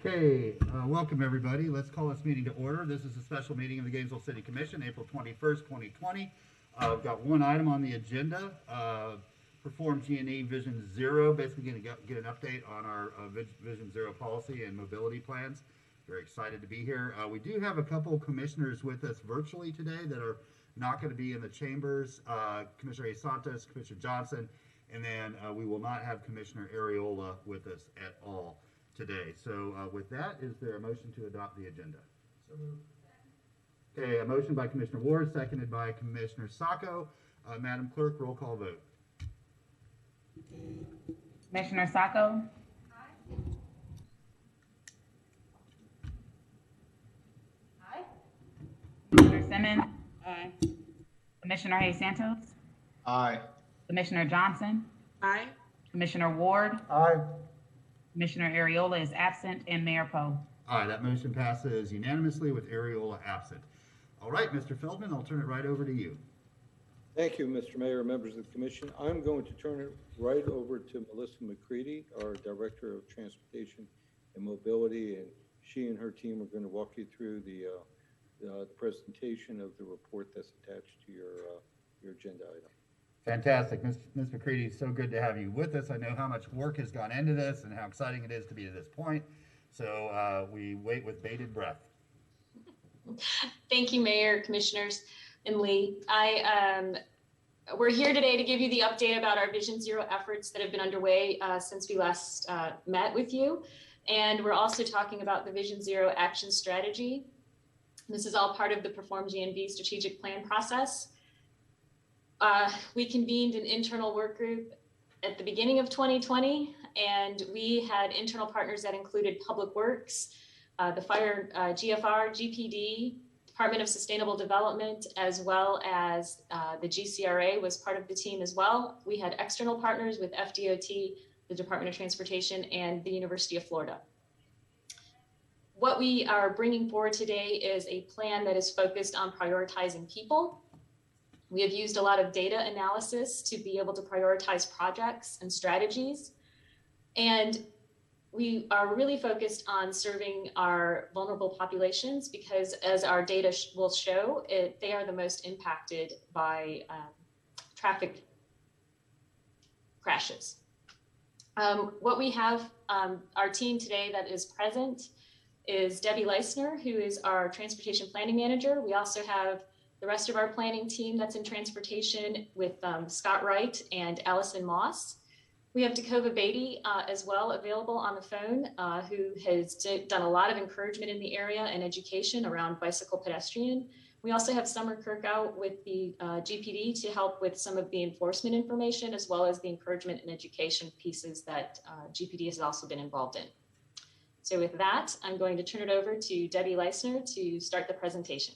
Okay, welcome everybody. Let's call this meeting to order. This is a special meeting of the Gainesville City Commission, April 21st, 2020. We've got one item on the agenda, perform GNV Vision Zero, basically going to get an update on our Vision Zero policy and mobility plans. Very excited to be here. We do have a couple commissioners with us virtually today that are not going to be in the chambers, Commissioner A. Santos, Commissioner Johnson, and then we will not have Commissioner Ariola with us at all today. So with that, is there a motion to adopt the agenda? So moved. Okay, a motion by Commissioner Ward, seconded by Commissioner Sacco. Madam Clerk, roll call vote. Commissioner Sacco? Aye. Aye. Commissioner Simmons? Aye. Commissioner Hayes Santos? Aye. Commissioner Johnson? Aye. Commissioner Ward? Aye. Commissioner Ariola is absent, and Mayor Poe. Aye, that motion passes unanimously with Ariola absent. All right, Mr. Feldman, I'll turn it right over to you. Thank you, Mr. Mayor, members of the commission. I'm going to turn it right over to Melissa McCready, our Director of Transportation and Mobility, and she and her team are going to walk you through the presentation of the report that's attached to your agenda item. Fantastic. Ms. McCready, so good to have you with us. I know how much work has gone into this and how exciting it is to be to this point. So we wait with bated breath. Thank you, Mayor, Commissioners, and Lee. We're here today to give you the update about our Vision Zero efforts that have been underway since we last met with you. And we're also talking about the Vision Zero action strategy. This is all part of the Perform GNV strategic plan process. We convened an internal work group at the beginning of 2020, and we had internal partners that included Public Works, the Fire, GFR, GPD, Department of Sustainable Development, as well as the GCRA was part of the team as well. We had external partners with FDOT, the Department of Transportation, and the University of Florida. What we are bringing forward today is a plan that is focused on prioritizing people. We have used a lot of data analysis to be able to prioritize projects and strategies. And we are really focused on serving our vulnerable populations because, as our data will show, they are the most impacted by traffic crashes. What we have, our team today that is present is Debbie Leisner, who is our Transportation Planning Manager. We also have the rest of our planning team that's in transportation with Scott Wright and Allison Moss. We have Dakova Beatty as well available on the phone, who has done a lot of encouragement in the area and education around bicycle pedestrian. We also have Summer Kirkow with the GPD to help with some of the enforcement information, as well as the encouragement and education pieces that GPD has also been involved in. So with that, I'm going to turn it over to Debbie Leisner to start the presentation.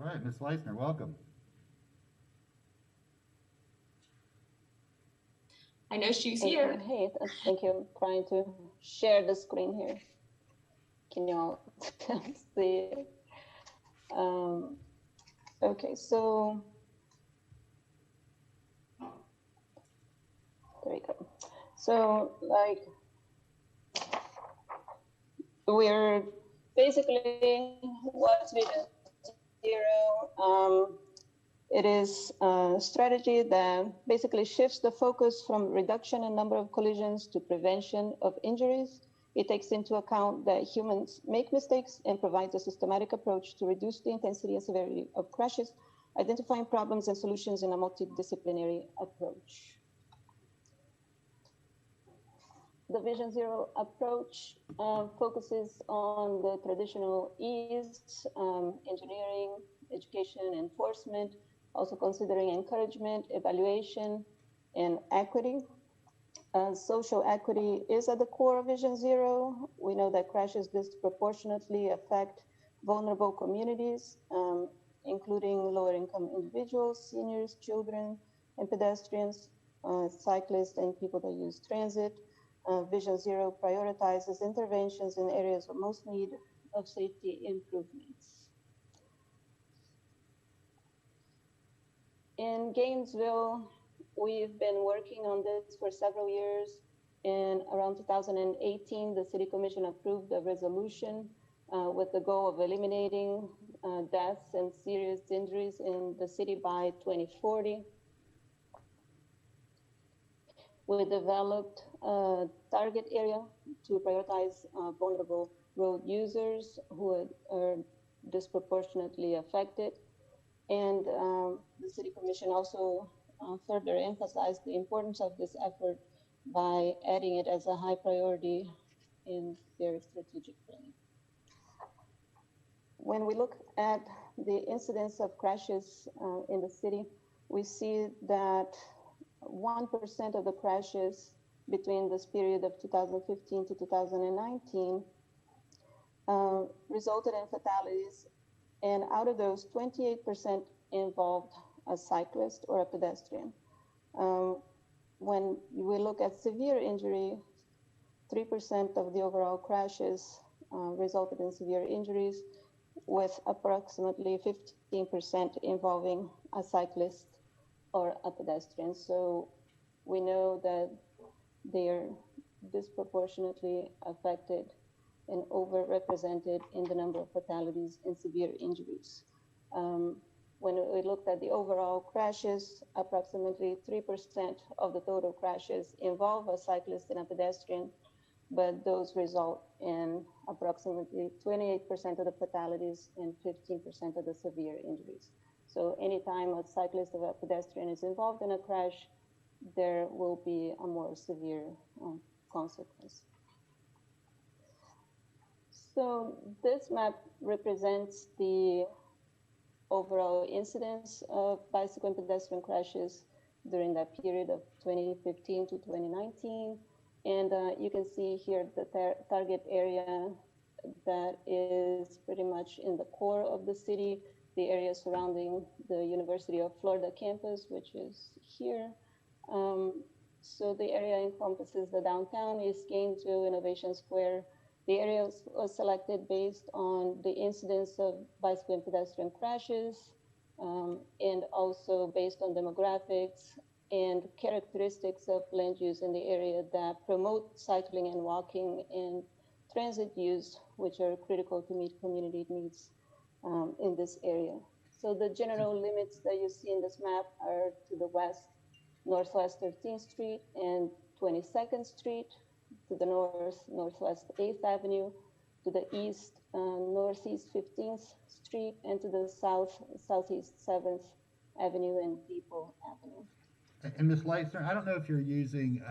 All right, Ms. Leisner, welcome. I know she's here. Hey, thank you. I'm trying to share the screen here. Can you all see it? Okay, so there we go. So like we're basically what's Vision Zero. It is a strategy that basically shifts the focus from reduction in number of collisions to prevention of injuries. It takes into account that humans make mistakes and provides a systematic approach to reduce the intensity and severity of crashes, identifying problems and solutions in a multidisciplinary approach. The Vision Zero approach focuses on the traditional ease, engineering, education, enforcement, also considering encouragement, evaluation, and equity. Social equity is at the core of Vision Zero. We know that crashes disproportionately affect vulnerable communities, including lower income individuals, seniors, children, and pedestrians, cyclists, and people that use transit. Vision Zero prioritizes interventions in areas of most need of safety improvements. In Gainesville, we've been working on this for several years. in around 2018, the City Commission approved a resolution with the goal of eliminating deaths and serious injuries in the city by 2040. We developed a target area to prioritize vulnerable road users who are disproportionately affected. And the City Commission also further emphasized the importance of this effort by adding it as a high priority in their strategic planning. When we look at the incidence of crashes in the city, we see that 1% of the crashes between this period of 2015 to 2019 resulted in fatalities, and out of those, 28% involved a cyclist or a pedestrian. When we look at severe injury, 3% of the overall crashes resulted in severe injuries, with approximately 15% involving a cyclist or a pedestrian. So we know that they're disproportionately affected and overrepresented in the number of fatalities and severe injuries. When we looked at the overall crashes, approximately 3% of the total crashes involve a cyclist and a pedestrian, but those result in approximately 28% of the fatalities and 15% of the severe injuries. So anytime a cyclist or a pedestrian is involved in a crash, there will be a more severe consequence. So this map represents the overall incidence of bicycle and pedestrian crashes during that period of 2015 to 2019. And you can see here the target area that is pretty much in the core of the city, the area surrounding the University of Florida campus, which is here. So the area encompasses the downtown, East Gainesville, Innovation Square. The area was selected based on the incidence of bicycle and pedestrian crashes, and also based on demographics and characteristics of land use in the area that promote cycling and walking and transit use, which are critical to meet community needs in this area. So the general limits that you see in this map are to the west, Northwest 13th Street and 22nd Street, to the north, Northwest 8th Avenue, to the east, Northeast 15th Street, and to the south, Southeast 7th Avenue and Depot Avenue. And Ms. Leitner, I don't know if you're using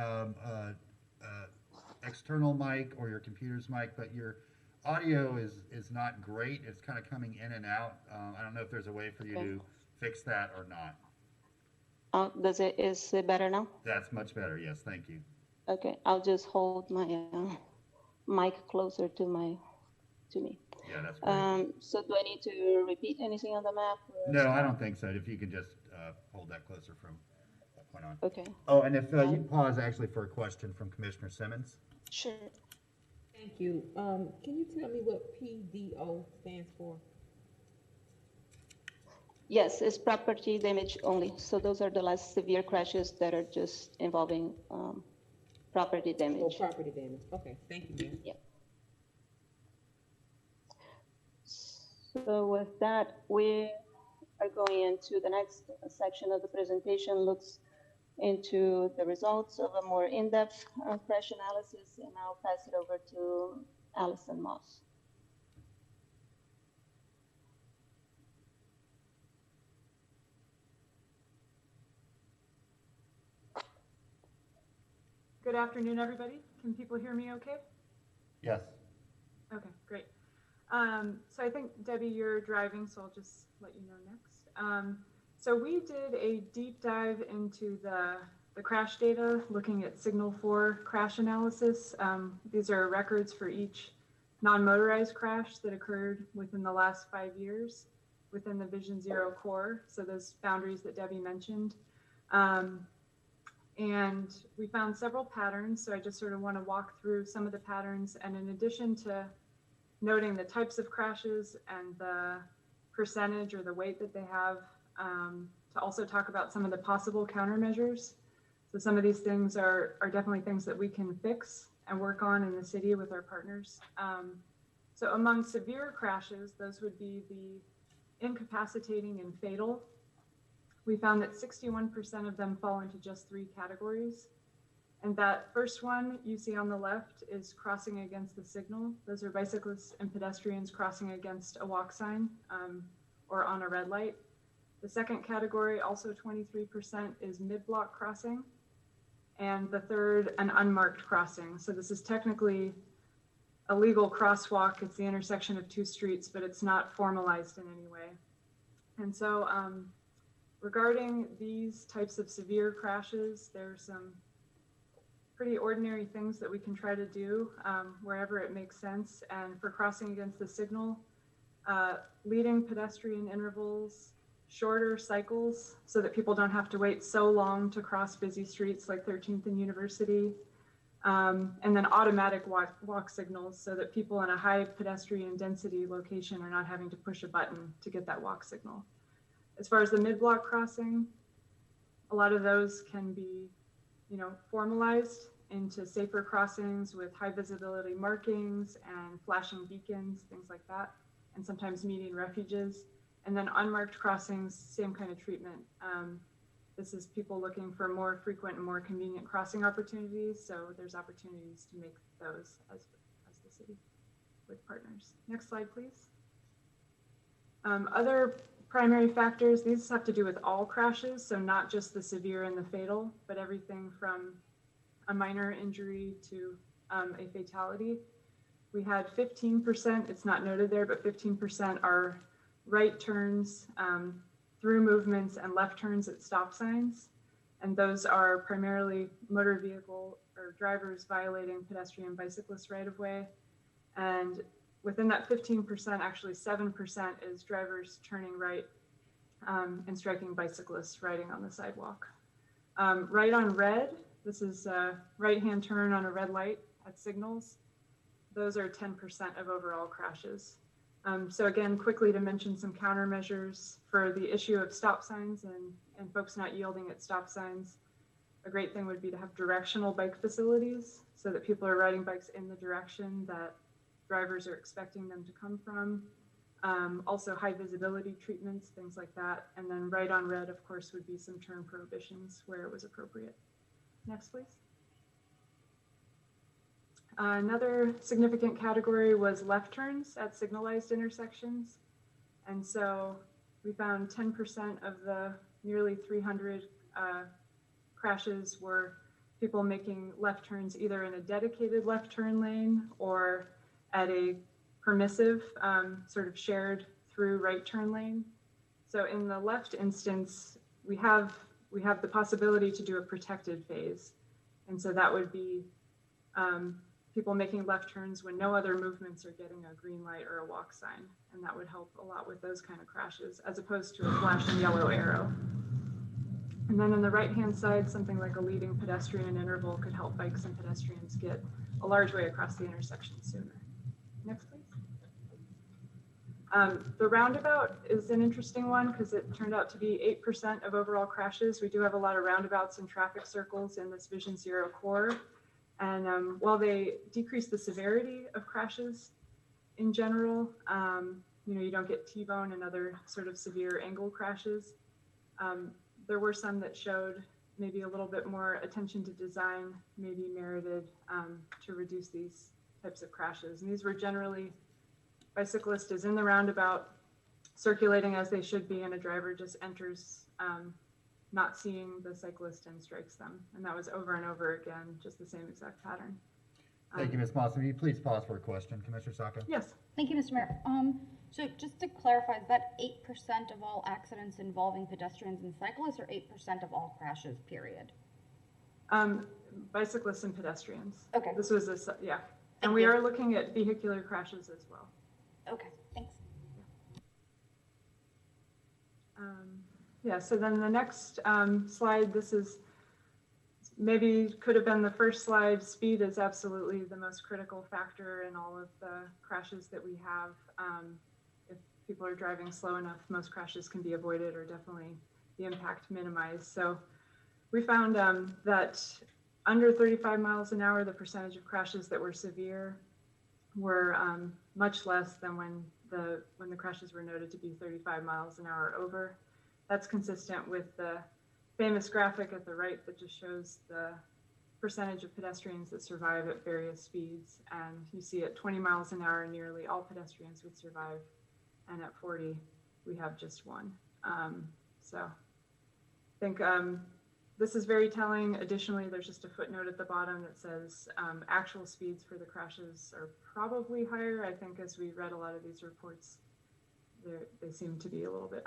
external mic or your computer's mic, but your audio is not great. It's kind of coming in and out. I don't know if there's a way for you to fix that or not. Is it better now? That's much better. Yes, thank you. Okay, I'll just hold my mic closer to me. Yeah, that's great. So do I need to repeat anything on the map? No, I don't think so. If you could just hold that closer from that point on. Okay. Oh, and if you pause actually for a question from Commissioner Simmons. Sure. Thank you. Can you tell me what PDO stands for? Yes, it's property damage only. So those are the less severe crashes that are just involving property damage. Oh, property damage. Okay, thank you, ma'am. Yeah. So with that, we are going into the next section of the presentation, looks into the results of a more in-depth crash analysis, and I'll pass it over to Allison Moss. Good afternoon, everybody. Can people hear me okay? Yes. Okay, great. So I think, Debbie, you're driving, so I'll just let you know next. So we did a deep dive into the crash data, looking at Signal 4 crash analysis. These are records for each non-motorized crash that occurred within the last 5 years within the Vision Zero core, so those boundaries that Debbie mentioned. And we found several patterns, so I just sort of want to walk through some of the patterns. And in addition to noting the types of crashes and the percentage or the weight that they have, to also talk about some of the possible countermeasures So some of these things are definitely things that we can fix and work on in the city with our partners. So among severe crashes, those would be the incapacitating and fatal. We found that 61% of them fall into just 3 categories. And that first one you see on the left is crossing against the signal. Those are bicyclists and pedestrians crossing against a walk sign or on a red light. The second category, also 23%, is mid-block crossing. And the third, an unmarked crossing. So this is technically a legal crosswalk. It's the intersection of 2 streets, but it's not formalized in any way. And so regarding these types of severe crashes, there's some pretty ordinary things that we can try to do wherever it makes sense. And for crossing against the signal, leading pedestrian intervals, shorter cycles so that people don't have to wait so long to cross busy streets like 13th and University, and then automatic walk signals so that people in a high pedestrian density location are not having to push a button to get that walk signal. As far as the mid-block crossing, a lot of those can be, formalized into safer crossings with high visibility markings and flashing beacons, things like that, and sometimes median refuges. And then unmarked crossings, same kind of treatment. This is people looking for more frequent and more convenient crossing opportunities. So there's opportunities to make those as the city with partners. Next slide, please. Other primary factors, these have to do with all crashes. So not just the severe and the fatal, but everything from a minor injury to a fatality. We had 15%, it's not noted there, but 15% are right turns, through movements, and left turns at stop signs. And those are primarily motor vehicle or drivers violating pedestrian bicyclist right of way. And within that 15%, actually 7% is drivers turning right and striking bicyclists riding on the sidewalk. Right on red, this is a right-hand turn on a red light at signals. Those are 10% of overall crashes. So again, quickly to mention some countermeasures for the issue of stop signs and folks not yielding at stop signs. A great thing would be to have directional bike facilities so that people are riding bikes in the direction that drivers are expecting them to come from. Also high visibility treatments, things like that. And then right on red, of course, would be some turn prohibitions where it was appropriate. Next, please. Another significant category was left turns at signalized intersections. And so we found 10% of the nearly 300 crashes were people making left turns either in a dedicated left turn lane or at a permissive sort of shared through right turn lane. So in the left instance, we have the possibility to do a protected phase. And so that would be people making left turns when no other movements are getting a green light or a walk sign. And that would help a lot with those kind of crashes, as opposed to a flashing yellow arrow. And then on the right-hand side, something like a leading pedestrian interval could help bikes and pedestrians get a large way across the intersection sooner. Next, please. The roundabout is an interesting one because it turned out to be 8% of overall crashes. We do have a lot of roundabouts and traffic circles in this Vision Zero core. And while they decrease the severity of crashes in general, you don't get T-bone and other sort of severe angle crashes. There were some that showed maybe a little bit more attention to design, maybe merited to reduce these types of crashes. And these were generally bicyclist is in the roundabout, circulating as they should be, and a driver just enters not seeing the cyclist and strikes them. And that was over and over again, just the same exact pattern. Thank you, Ms. Moss. Will you please pause for a question? Commissioner Saka? Yes. Thank you, Mr. Mayor. So just to clarify, is that 8% of all accidents involving pedestrians and cyclists, or 8% of all crashes, period? Bicyclists and pedestrians. Okay. This was yeah. And we are looking at vehicular crashes as well. Okay, thanks. Yeah, so then the next slide, this is maybe could have been the first slide. Speed is absolutely the most critical factor in all of the crashes that we have. If people are driving slow enough, most crashes can be avoided or definitely the impact minimized. So we found that under 35 miles an hour, the percentage of crashes that were severe were much less than when the crashes were noted to be 35 miles an hour over. That's consistent with the famous graphic at the right that just shows the percentage of pedestrians that survive at various speeds. And you see at 20 miles an hour, nearly all pedestrians would survive. And at 40, we have just one. So I think this is very telling. Additionally, there's just a footnote at the bottom that says actual speeds for the crashes are probably higher. I think as we read a lot of these reports, they seem to be a little bit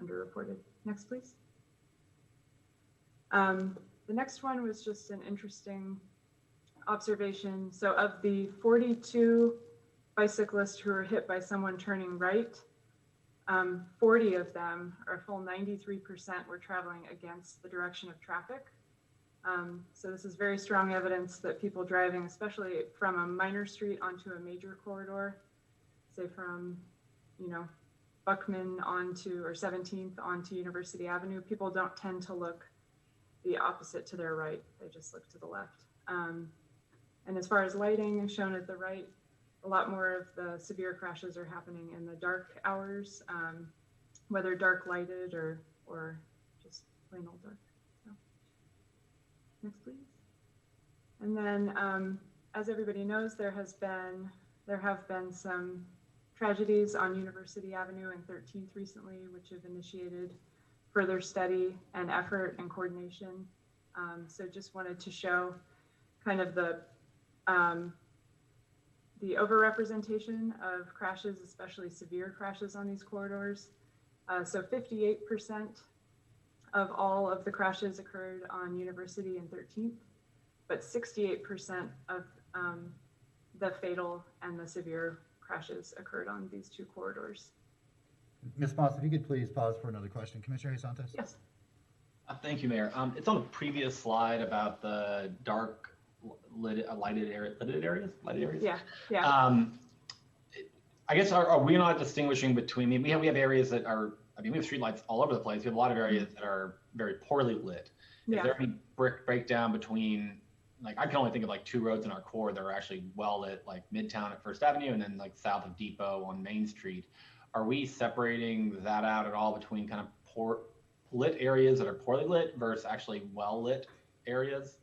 underreported. Next, please. The next one was just an interesting observation. So of the 42 bicyclists who were hit by someone turning right, 40 of them, or a full 93%, were traveling against the direction of traffic. So this is very strong evidence that people driving, especially from a minor street onto a major corridor, say from, Buckman onto, or 17th onto University Avenue, people don't tend to look the opposite to their right. They just look to the left. And as far as lighting, shown at the right, a lot more of the severe crashes are happening in the dark hours, whether dark lighted or just plain old dark. So, next, please. And then, as everybody knows, there have been some tragedies on University Avenue and 13th recently, which have initiated further study and effort and coordination. So just wanted to show kind of the overrepresentation of crashes, especially severe crashes on these corridors. So 58% of all of the crashes occurred on University and 13th, but 68% of the fatal and the severe crashes occurred on these two corridors. Ms. Moss, if you could please pause for another question. Commissioner Santos? Yes. Thank you, Mayor. It's on the previous slide about the dark lighted areas. Yeah. I guess are we not distinguishing between? I mean, we have areas that are. I mean, we have streetlights all over the place. We have a lot of areas that are very poorly lit. Is there any breakdown between? Like, I can only think of like two roads in our core that are actually well lit, like Midtown at First Avenue, and then like south of Depot on Main Street. Are we separating that out at all between kind of poor lit areas that are poorly lit versus actually well lit areas?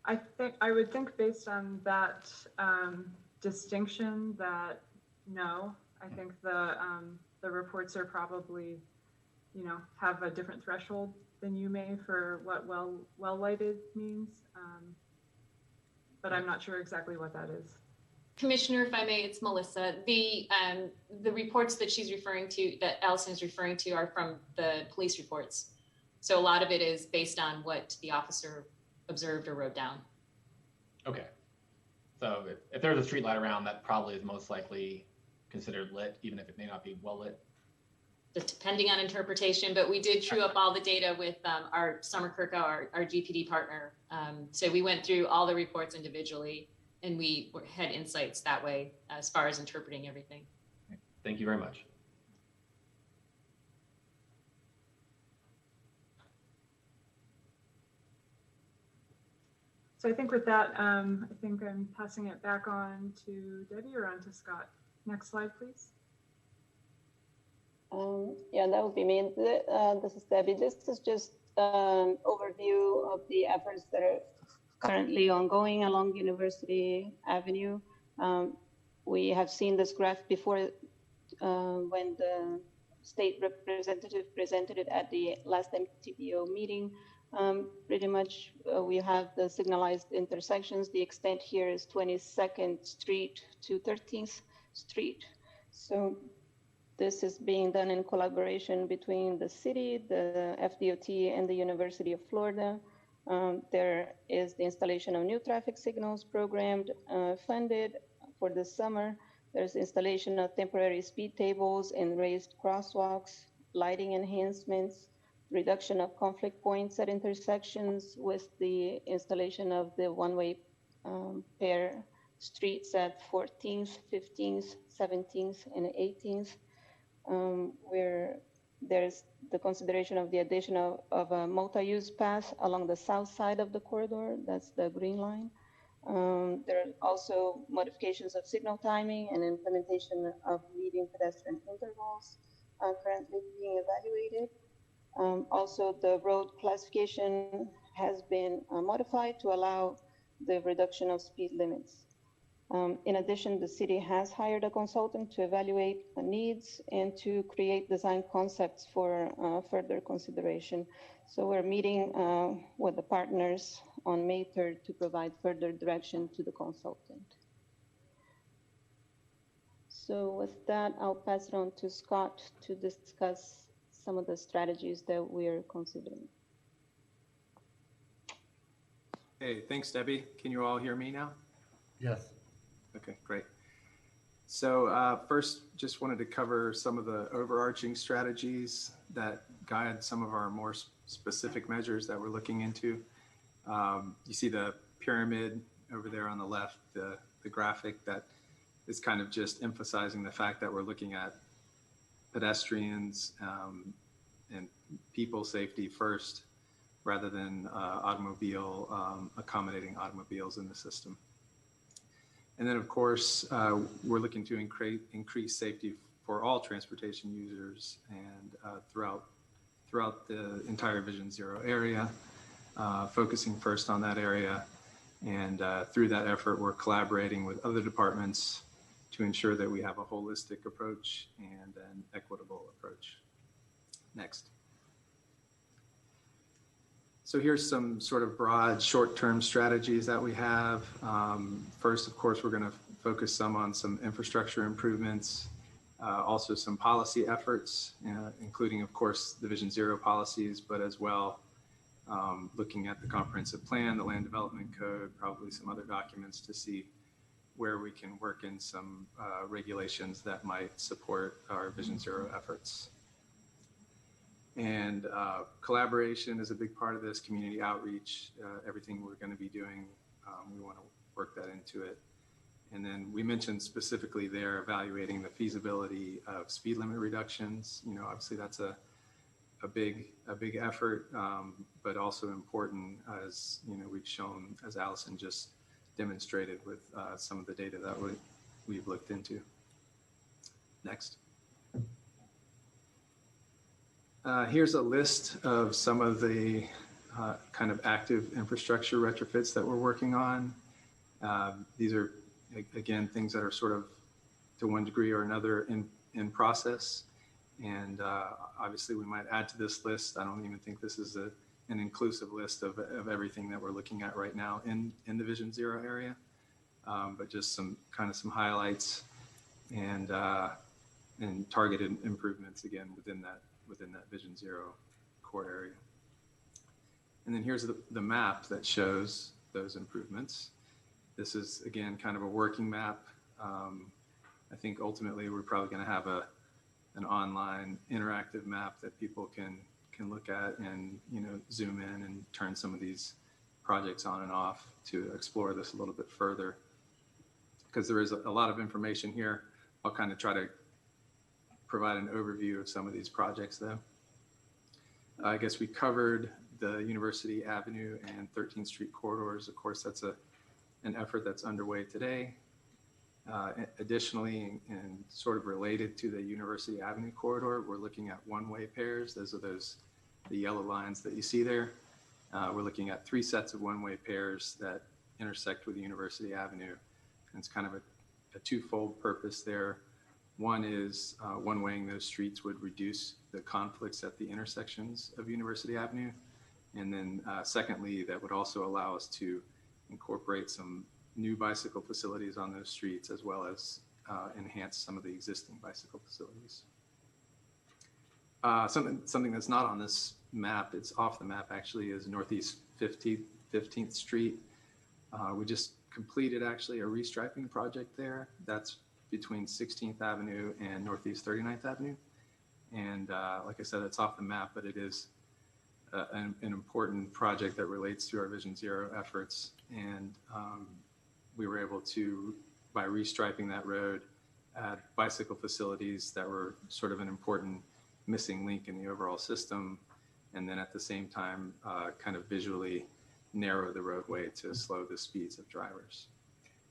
I would think based on that distinction that no. I think the reports are probably, have a different threshold than you may for what well lighted means. But I'm not sure exactly what that is. Commissioner, if I may, it's Melissa. The reports that she's referring to, that Allison is referring to, are from the police reports. So a lot of it is based on what the officer observed or wrote down. Okay. So if there's a street light around, that probably is most likely considered lit, even if it may not be well lit. Just depending on interpretation, but we did true up all the data with our Summer Kirko, our GPD partner. So we went through all the reports individually, and we had insights that way as far as interpreting everything. Thank you very much. So I think with that, I think I'm passing it back on to Debbie or on to Scott. Next slide, please. Yeah, that would be me. This is Debbie. This is just an overview of the efforts that are currently ongoing along University Avenue. We have seen this graph before when the state representative presented it at the last MTBO meeting. Pretty much we have the signalized intersections. The extent here is 22nd Street to 13th Street. So this is being done in collaboration between the city, the FDOT, and the University of Florida. There is the installation of new traffic signals programmed, funded for this summer. There's installation of temporary speed tables and raised crosswalks, lighting enhancements, reduction of conflict points at intersections with the installation of the one-way pair streets at 14th, 15th, 17th, and 18th. We're There's the consideration of the addition of a multi-use path along the south side of the corridor. That's the green line. There are also modifications of signal timing and implementation of leading pedestrian intervals currently being evaluated. Also, the road classification has been modified to allow the reduction of speed limits. In addition, the city has hired a consultant to evaluate the needs and to create design concepts for further consideration. So we're meeting with the partners on May 3rd to provide further direction to the consultant. So with that, I'll pass it on to Scott to discuss some of the strategies that we're considering. Hey, thanks, Debbie. Can you all hear me now? Yes. Okay, great. So first, just wanted to cover some of the overarching strategies that guide some of our more specific measures that we're looking into. You see the pyramid over there on the left, the graphic that is kind of just emphasizing the fact that we're looking at pedestrians and people safety first, rather than accommodating automobiles in the system. And then, of course, we're looking to increase safety for all transportation users and throughout the entire Vision Zero area, focusing first on that area. And through that effort, we're collaborating with other departments to ensure that we have a holistic approach and an equitable approach. Next. So here's some sort of broad short-term strategies that we have. First, of course, we're going to focus some on some infrastructure improvements, also some policy efforts, including, of course, the Vision Zero policies, but as well looking at the comprehensive plan, the land development code, probably some other documents to see where we can work in some regulations that might support our Vision Zero efforts. And collaboration is a big part of this, community outreach, everything we're going to be doing, we want to work that into it. And then we mentioned specifically there evaluating the feasibility of speed limit reductions. You know, obviously that's a big effort, but also important, as you know, we've shown, as Allison just demonstrated with some of the data that we've looked into. Next. Here's a list of some of the kind of active infrastructure retrofits that we're working on. These are, again, things that are sort of to one degree or another in process. And obviously we might add to this list. I don't even think this is an inclusive list of everything that we're looking at right now in the Vision Zero area, but just some highlights and targeted improvements, again, within that Vision Zero core area. And then here's the map that shows those improvements. This is, again, kind of a working map. I think ultimately we're probably going to have an online interactive map that people can look at and, you know, zoom in and turn some of these projects on and off to explore this a little bit further, because there is a lot of information here. I'll kind of try to provide an overview of some of these projects though. I guess we covered the University Avenue and 13th Street corridors. Of course, that's an effort that's underway today. Additionally, and sort of related to the University Avenue corridor, we're looking at one-way pairs. Those are the yellow lines that you see there. We're looking at 3 sets of one-way pairs that intersect with University Avenue. And it's kind of a twofold purpose there. One is one-waying those streets would reduce the conflicts at the intersections of University Avenue. And then secondly, that would also allow us to incorporate some new bicycle facilities on those streets, as well as enhance some of the existing bicycle facilities. Something that's not on this map, it's off the map actually, is Northeast 15th Street. We just completed actually a restriping project there. That's between 16th Avenue and Northeast 39th Avenue. And like I said, it's off the map, but it is an important project that relates to our Vision Zero efforts. And we were able to, by restriping that road, add bicycle facilities that were sort of an important missing link in the overall system, and then at the same time, kind of visually narrow the roadway to slow the speeds of drivers.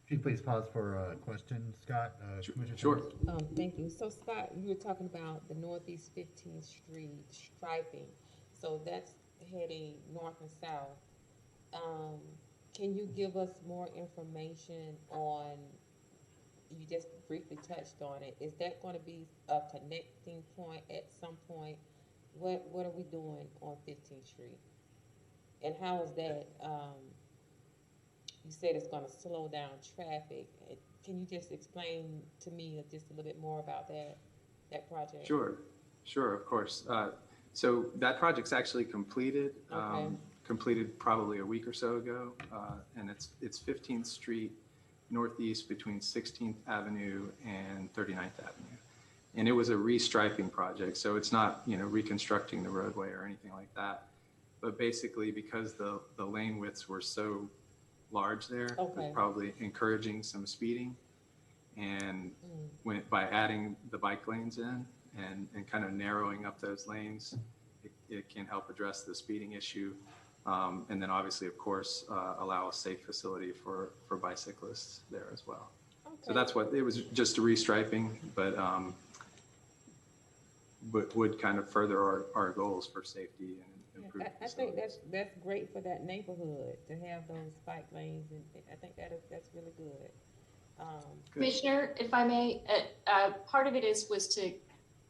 Could you please pause for a question, Scott? Commissioner Sure. Simmons? Thank you. So Scott, you were talking about the Northeast 15th Street striping. So that's heading north and south. Can you give us more information on, you just briefly touched on it, is that going to be a connecting point at some point? What are we doing on 15th Street? And how is that, you said it's going to slow down traffic. Can you just explain to me just a little bit more about that project? Sure, of course. So that project's actually completed. Okay. Completed probably a week or so ago, and it's 15th Street Northeast between 16th Avenue and 39th Avenue. And it was a restriping project, so it's not, reconstructing the roadway or anything like that. But basically, because the lane widths were so large there, it was probably encouraging some speeding. And by adding the bike lanes in and kind of narrowing up those lanes, it can help address the speeding issue. And then obviously, of course, allow a safe facility for bicyclists there as well. Okay. So that's what, it was just a restriping, but would kind of further our goals for safety and improve I think that's great for that neighborhood to have those bike lanes, and I think that's really good. Commissioner, if I may, part of it was to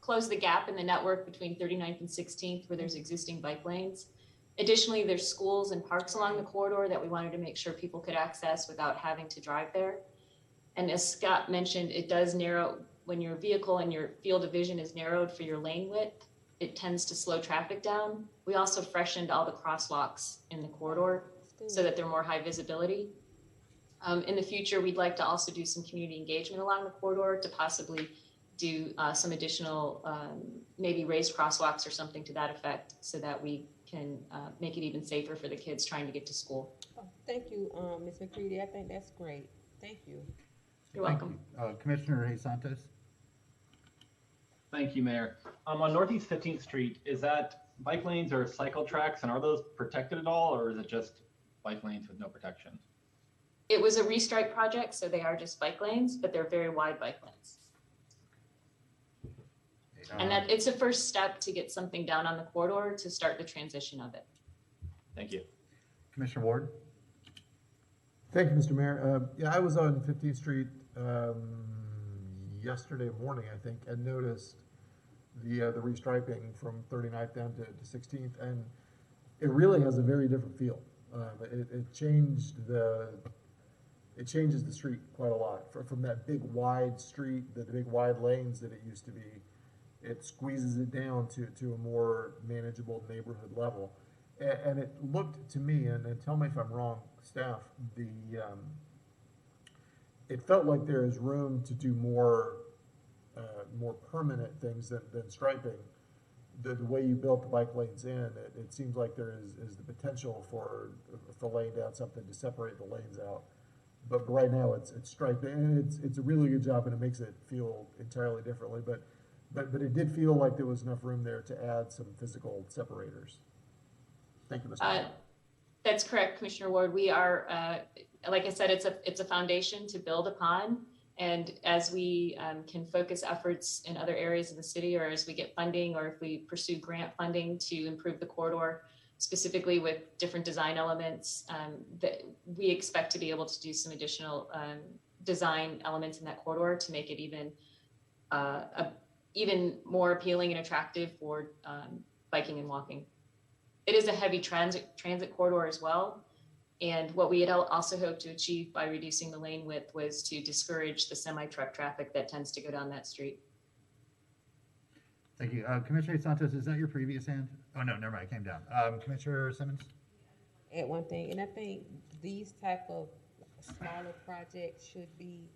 close the gap in the network between 39th and 16th where there's existing bike lanes. Additionally, there's schools and parks along the corridor that we wanted to make sure people could access without having to drive there. And as Scott mentioned, it does narrow, when your vehicle and your field of vision is narrowed for your lane width, it tends to slow traffic down. We also freshened all the crosswalks in the corridor so that they're more high visibility. In the future, we'd like to also do some community engagement along the corridor to possibly do some additional, maybe raised crosswalks or something to that effect so that we can make it even safer for the kids trying to get to school. Oh, thank you, Ms. McCready. I think that's great. Thank you. You're welcome. Commissioner Hayes Santos? Thank you, Mayor. On Northeast 15th Street, is that bike lanes or cycle tracks, and are those protected at all, or is it just bike lanes with no protection? It was a restripe project, so they are just bike lanes, but they're very wide bike lanes. And that it's a first step to get something down on the corridor to start the transition of it. Thank you. Commissioner Ward? Thank you, Mr. Mayor. Yeah, I was on 15th Street yesterday morning, I think, and noticed the restriping from 39th down to 16th, and it really has a very different feel. It changes the street quite a lot from that big wide street, the big wide lanes that it used to be. It squeezes it down to a more manageable neighborhood level. And it looked to me, and tell me if I'm wrong, staff, it felt like there is room to do more permanent things than striping. The way you built the bike lanes in, it seems like there is the potential for laying down something to separate the lanes out. But right now it's striped, and it's a really good job, and it makes it feel entirely differently. But it did feel like there was enough room there to add some physical separators. Thank you, Mr. Mayor. That's correct, Commissioner Ward. We are, like I said, it's a foundation to build upon. And as we can focus efforts in other areas of the city, or as we get funding, or if we pursue grant funding to improve the corridor, specifically with different design elements, that we expect to be able to do some additional design elements in that corridor to make it even more appealing and attractive for biking and walking. It is a heavy transit corridor as well. And what we had also hoped to achieve by reducing the lane width was to discourage the semi-truck traffic that tends to go down that street. Thank you. Commissioner Santos, is that your previous hand? Oh, no, never mind, it came down. Commissioner Simmons? Add one thing, and I think these type of smaller projects should be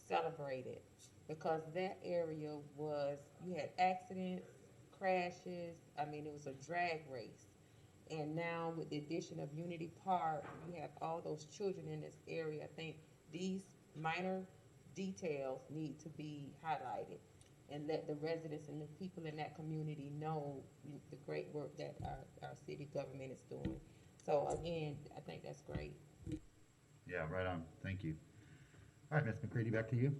celebrated, because that area you had accidents, crashes, I mean, it was a drag race. And now with the addition of Unity Park, you have all those children in this area. I think these minor details need to be highlighted. and let the residents and the people in that community know the great work that our city government is doing. So again, I think that's great. Yeah, right on. Thank you. All right, Ms. McCready, back to you.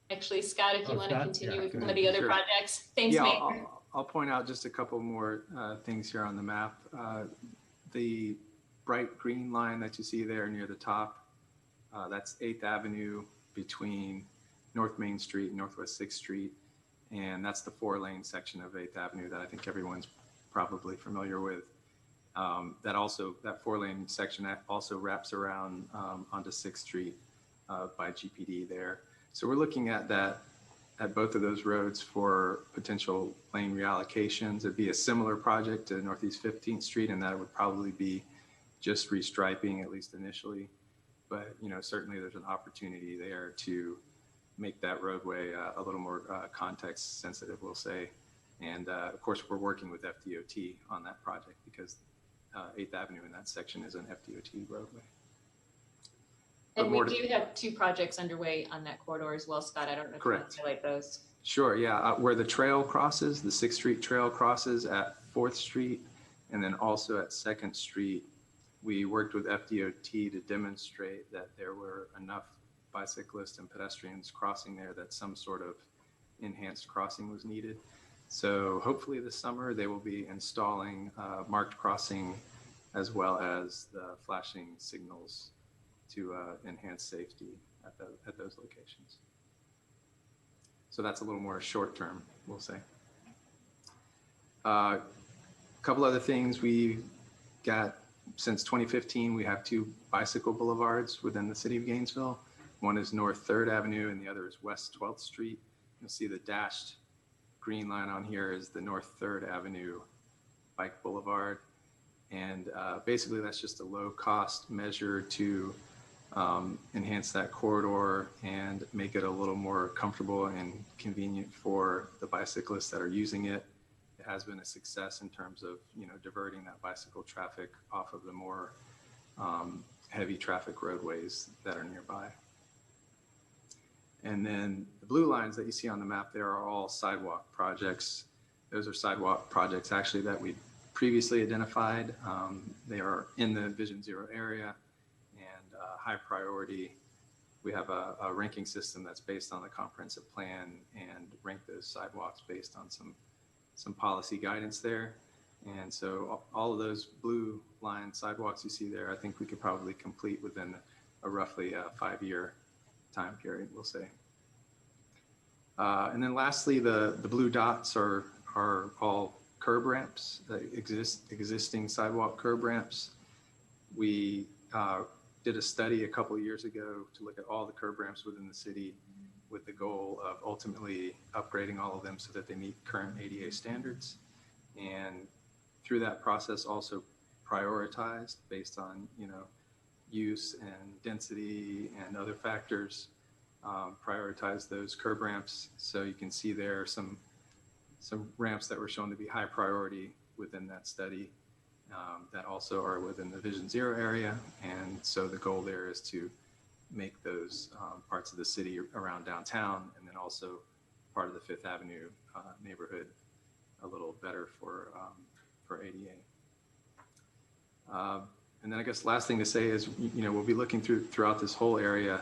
Actually, Scott, if you want to Scott? continue Yeah, with go one of ahead. the other Sure. projects. Thanks, Yeah, Mayor. I'll point out just a couple more things here on the map. The bright green line that you see there near the top, that's 8th Avenue between North Main Street and Northwest 6th Street. And that's the 4-lane section of 8th Avenue that I think everyone's probably familiar with. That 4-lane section also wraps around onto 6th Street by GPD there. So we're looking at that at both of those roads for potential lane reallocations. It'd be a similar project to Northeast 15th Street, and that would probably be just restriping, at least initially. But certainly there's an opportunity there to make that roadway a little more context sensitive, we'll say. And of course, we're working with FDOT on that project because 8th Avenue in that section is an FDOT roadway. And we do have 2 projects underway on that corridor as well, Scott. I don't know if you want to highlight those. Sure, yeah. Where the trail crosses, the 6th Street trail crosses at 4th Street, and then also at 2nd Street, we worked with FDOT to demonstrate that there were enough bicyclists and pedestrians crossing there that some sort of enhanced crossing was needed. So hopefully this summer they will be installing marked crossing as well as the flashing signals to enhance safety at those locations. So that's a little more short term, we'll say. A couple other things we got since 2015, we have 2 bicycle boulevards within the city of Gainesville. One is North 3rd Avenue and the other is West 12th Street. You'll see the dashed green line on here is the North 3rd Avenue Bike Boulevard. And basically that's just a low cost measure to enhance that corridor and make it a little more comfortable and convenient for the bicyclists that are using it. It has been a success in terms of diverting that bicycle traffic off of the more heavy traffic roadways that are nearby. And then the blue lines that you see on the map there are all sidewalk projects. Those are sidewalk projects actually that we previously identified. They are in the Vision Zero area and high priority. We have a ranking system that's based on the comprehensive plan and rank those sidewalks based on some policy guidance there. And so all of those blue line sidewalks you see there, I think we could probably complete within a roughly 5-year time period, we'll say. And then lastly, the blue dots are all curb ramps, existing sidewalk curb ramps. We did a study a couple of years ago to look at all the curb ramps within the city with the goal of ultimately upgrading all of them so that they meet current ADA standards. And through that process also prioritized based on use and density and other factors, prioritize those curb ramps. So you can see there some ramps that were shown to be high priority within that study that also are within the Vision Zero area. And so the goal there is to make those parts of the city around downtown and then also part of the 5th Avenue neighborhood a little better for ADA. And then I guess last thing to say is, we'll be looking throughout this whole area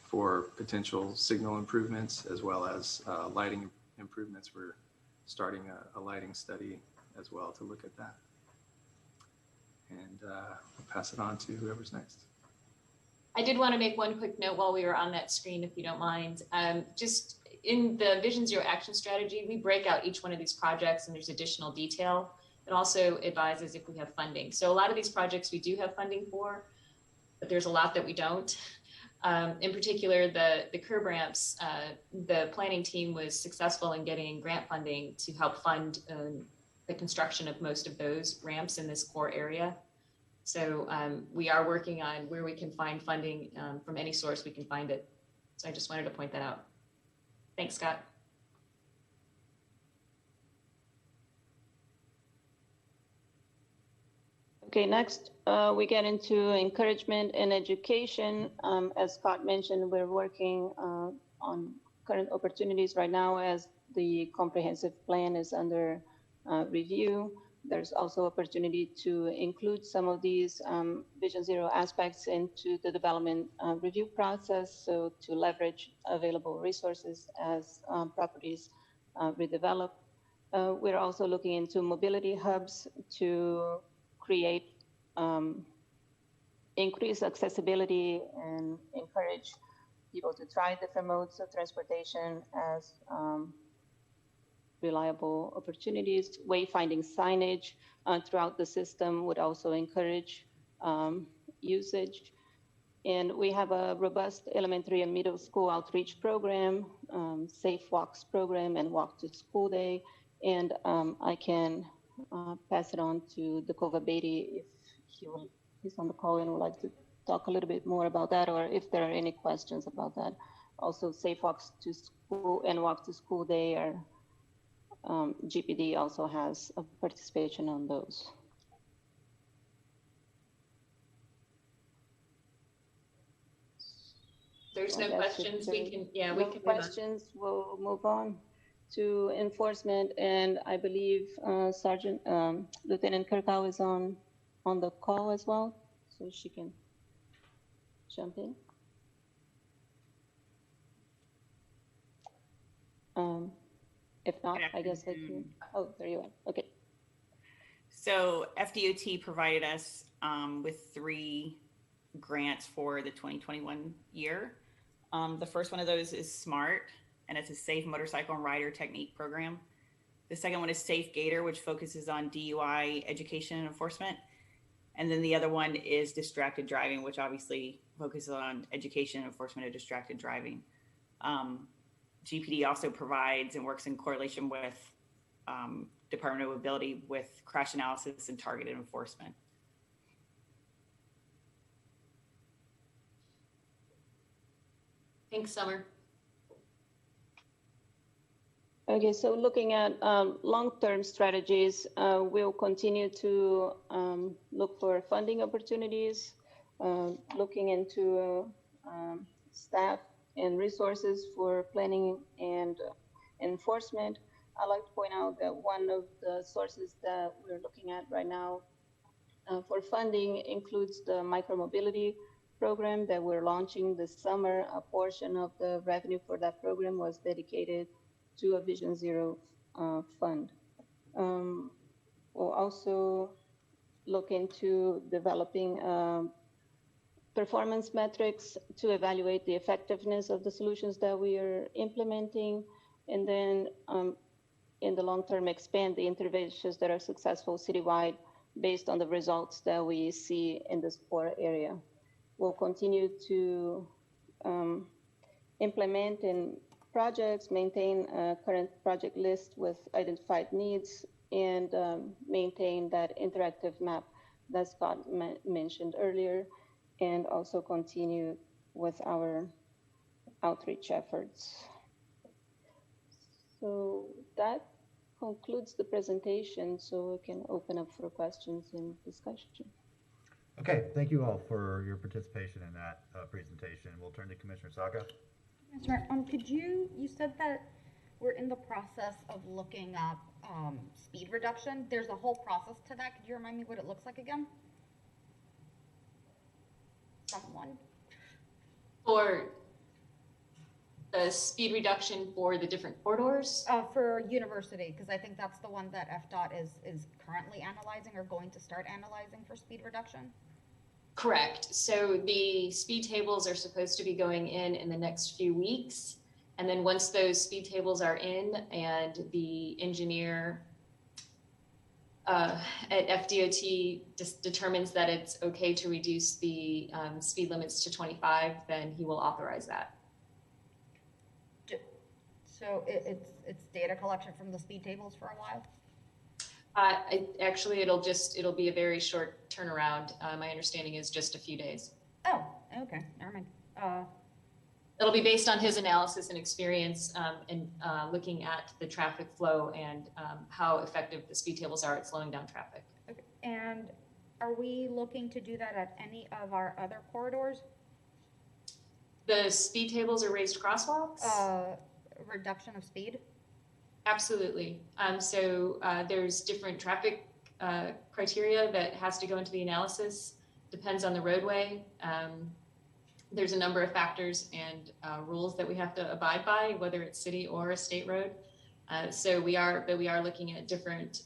for potential signal improvements as well as lighting improvements. We're starting a lighting study as well to look at that. And I'll pass it on to whoever's next. I did want to make one quick note while we were on that screen, if you don't mind. Just in the Vision Zero action strategy, we break out each one of these projects and there's additional detail. It also advises if we have funding. So a lot of these projects we do have funding for, but there's a lot that we don't. In particular, the curb ramps, the planning team was successful in getting grant funding to help fund the construction of most of those ramps in this core area. So we are working on where we can find funding from any source we can find it. So I just wanted to point that out. Thanks, Scott. Okay, next we get into encouragement and education. As Scott mentioned, we're working on current opportunities right now as the comprehensive plan is under review. There's also opportunity to include some of these Vision Zero aspects into the development review process, so to leverage available resources as properties redevelop. We're also looking into mobility hubs to create increase accessibility and encourage people to try different modes of transportation as reliable opportunities. Wayfinding signage throughout the system would also encourage usage. And we have a robust elementary and middle school outreach program, Safe Walks program, and Walk to School Day. And I can pass it on to Dakova Beatty if he's on the call and would like to talk a little bit more about that, or if there are any questions about that. Also, Safe Walks to School and Walk to School Day are GPD also has a participation on those. There's no questions. We can, we can move questions. We'll move on to enforcement, and I believe Lieutenant Kirkhow is on the call as well, so she can jump in. If not, I guess I can. Oh, there you are. Okay. So FDOT provided us with 3 grants for the 2021 year. The first one of those is SMART, and it's a safe motorcycle and rider technique program. The second one is Safe Gator, which focuses on DUI education and enforcement. And then the other one is distracted driving, which obviously focuses on education and enforcement of distracted driving. GPD also provides and works in correlation with Department of Mobility with crash analysis and targeted enforcement. Thanks, Summer. Okay, so looking at long-term strategies, we'll continue to look for funding opportunities, looking into staff and resources for planning and enforcement. I'd like to point out that one of the sources that we're looking at right now for funding includes the micromobility program that we're launching this summer. A portion of the revenue for that program was dedicated to a Vision Zero fund. We'll also look into developing performance metrics to evaluate the effectiveness of the solutions that we are implementing, and then in the long term expand the interventions that are successful citywide based on the results that we see in this core area. We'll continue to implement in projects, maintain a current project list with identified needs, and maintain that interactive map that Scott mentioned earlier, and also continue with our outreach efforts. So that concludes the presentation, so we can open up for questions and discussion. Okay, thank you all for your participation in that presentation. We'll turn to Commissioner Saka. Commissioner, could you said that we're in the process of looking up speed reduction. There's a whole process to that. Could you remind me what it looks like again? Someone? For the speed reduction for the different corridors? For university, because I think that's the one that FDOT is currently analyzing or going to start analyzing for speed reduction. Correct. So the speed tables are supposed to be going in the next few weeks. And then once those speed tables are in and the engineer at FDOT determines that it's okay to reduce the speed limits to 25, then he will authorize that. So it's data collection from the speed tables for a while? Actually, it'll be a very short turnaround. My understanding is just a few days. Oh, okay, never mind. It'll be based on his analysis and experience and looking at the traffic flow and how effective the speed tables are at slowing down traffic. Okay. And are we looking to do that at any of our other corridors? The speed tables are raised crosswalks? reduction of speed? Absolutely. There's different traffic criteria that has to go into the analysis. Depends on the roadway. There's a number of factors and rules that we have to abide by, whether it's city or a state road. We are looking at different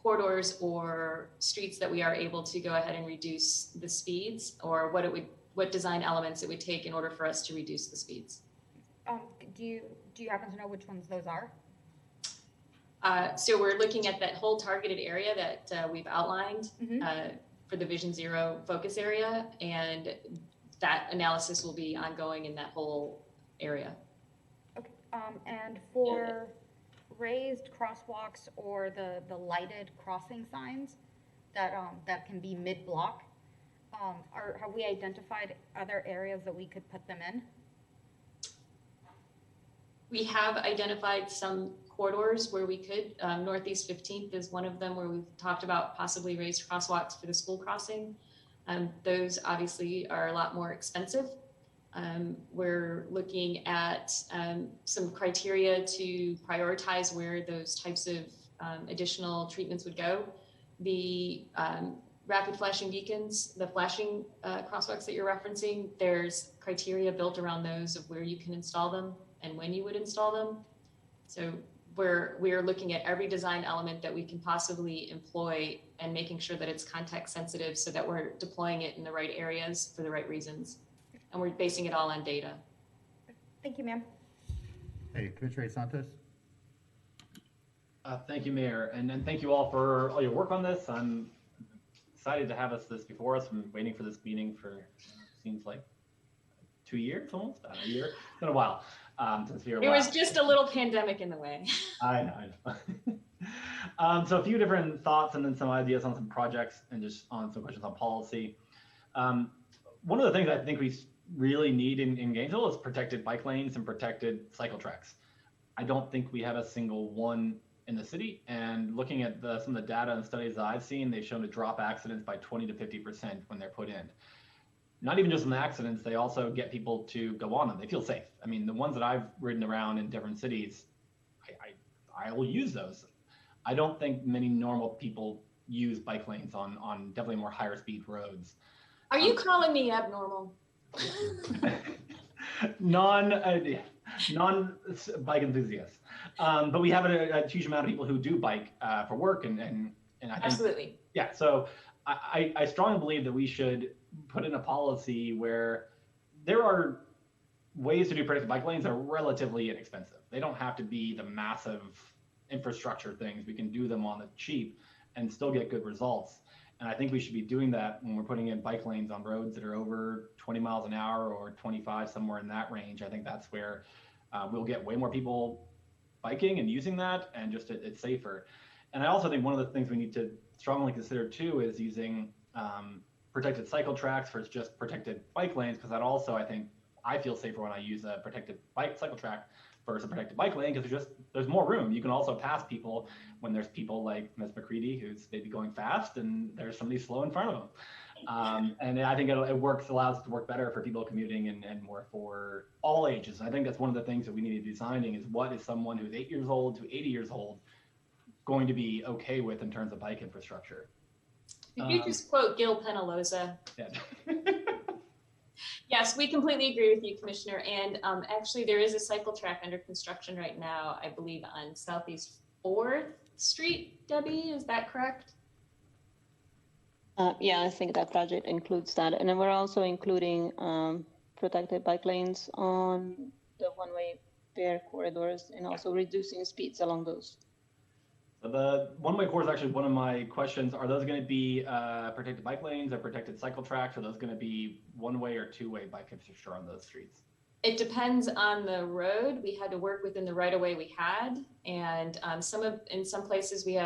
corridors or streets that we are able to go ahead and reduce the speeds, or what design elements it would take in order for us to reduce the speeds. Do you happen to know which ones those are? So we're looking at that whole targeted area that we've outlined for the Vision Zero focus area, and that analysis will be ongoing in that whole area. Okay. And for raised crosswalks or the lighted crossing signs that can be mid-block, have we identified other areas that we could put them in? We have identified some corridors where we could. Northeast 15th is one of them where we've talked about possibly raised crosswalks for the school crossing. Those obviously are a lot more expensive. We're looking at some criteria to prioritize where those types of additional treatments would go. The rapid flashing beacons, the flashing crosswalks that you're referencing, there's criteria built around those of where you can install them and when you would install them. So we're looking at every design element that we can possibly employ and making sure that it's context sensitive so that we're deploying it in the right areas for the right reasons. And we're basing it all on data. Thank you, ma'am. Hey, Commissioner Santos. Thank you, Mayor, and thank you all for all your work on this. I'm excited to have this before us. I'm waiting for this meeting for seems like 2 years, almost a year. It's been a while since we were. It was just a little pandemic in the way. I know. So a few different thoughts and then some ideas on some projects and just on some questions on policy. One of the things I think we really need in Gainesville is protected bike lanes and protected cycle tracks. I don't think we have a single one in the city, and looking at some of the data and studies that I've seen, they've shown to drop accidents by 20 to 50% when they're put in. Not even just in the accidents, they also get people to go on them. They feel safe. I mean, the ones that I've ridden around in different cities, I will use those. I don't think many normal people use bike lanes on definitely more higher speed roads. Are you calling me abnormal? non bike enthusiasts, but we have a huge amount of people who do bike for work, and I think, absolutely, yeah. So I strongly believe that we should put in a policy where there are ways to do protected bike lanes that are relatively inexpensive. They don't have to be the massive infrastructure things. We can do them on the cheap and still get good results. And I think we should be doing that when we're putting in bike lanes on roads that are over 20 miles an hour or 25, somewhere in that range. I think that's where we'll get way more people biking and using that, and just it's safer. And I also think one of the things we need to strongly consider too is using protected cycle tracks versus just protected bike lanes, because that also, I feel safer when I use a protected cycle track versus a protected bike lane, because there's more room. You can also pass people when there's people like Ms. McCready who's maybe going fast and there's somebody slow in front of them. And I think allows it to work better for people commuting and more for all ages. I think that's one of the things that we need to be designing is what is someone who's 8 years old to 80 years old going to be okay with in terms of bike infrastructure. Did you just quote Gil Penaloza? Yeah. Yes, we completely agree with you, Commissioner. And actually, there is a cycle track under construction right now, I believe, on Southeast 4th Street. Debbie, is that correct? Yeah, I think that project includes that. And then we're also including protected bike lanes on the one-way fare corridors and also reducing speeds along those. So the one-way core is actually one of my questions. Are those going to be protected bike lanes or protected cycle tracks? Are those going to be one-way or two-way bike infrastructure on those streets? It depends on the road. We had to work within the right-of-way we had, and in some places we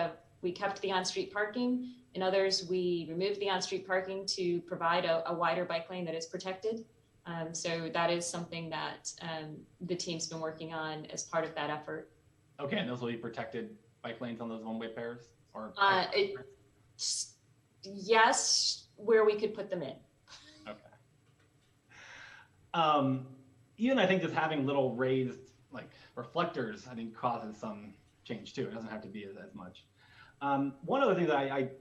kept the on-street parking. In others, we removed the on-street parking to provide a wider bike lane that is protected. So that is something that the team's been working on as part of that effort. Okay, and those will be protected bike lanes on those one-way pairs? Or yes, where we could put them in. Okay. even I think just having little raised like reflectors, I think causes some change too. It doesn't have to be as much. One other thing that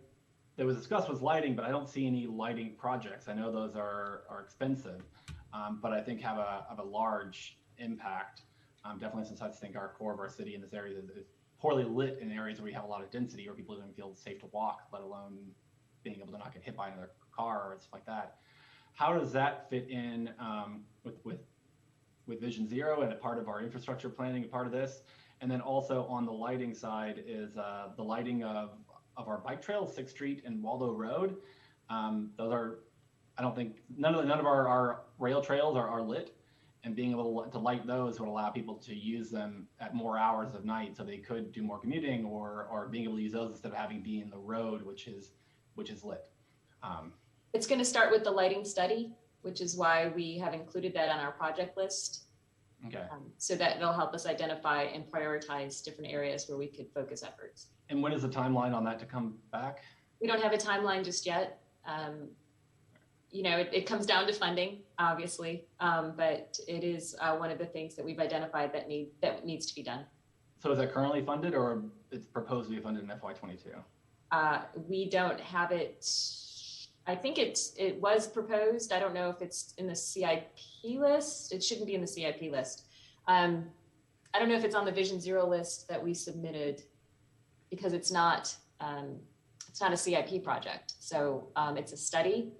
that was discussed was lighting, but I don't see any lighting projects. I know those are expensive, but I think have a large impact. Definitely, since I think our core of our city in this area is poorly lit in areas where we have a lot of density, where people don't feel safe to walk, let alone being able to not get hit by another car or stuff like that. How does that fit in with Vision Zero and a part of our infrastructure planning, a part of this? And then also on the lighting side is the lighting of our bike trails, 6th Street and Waldo Road. Those are, I don't think, none of our rail trails are lit, and being able to light those would allow people to use them at more hours of night, so they could do more commuting, or being able to use those instead of having be in the road, which is lit. It's going to start with the lighting study, which is why we have included that on our project list. Okay. So that it'll help us identify and prioritize different areas where we could focus efforts. And when is the timeline on that to come back? We don't have a timeline just yet. You know, it comes down to funding, obviously, but it is one of the things that we've identified that needs to be done. So is that currently funded, or it's proposed to be funded in FY22? We don't have it. I think it was proposed. I don't know if it's in the CIP list. It shouldn't be in the CIP list. I don't know if it's on the Vision Zero list that we submitted, because it's not a CIP project. So it's a study,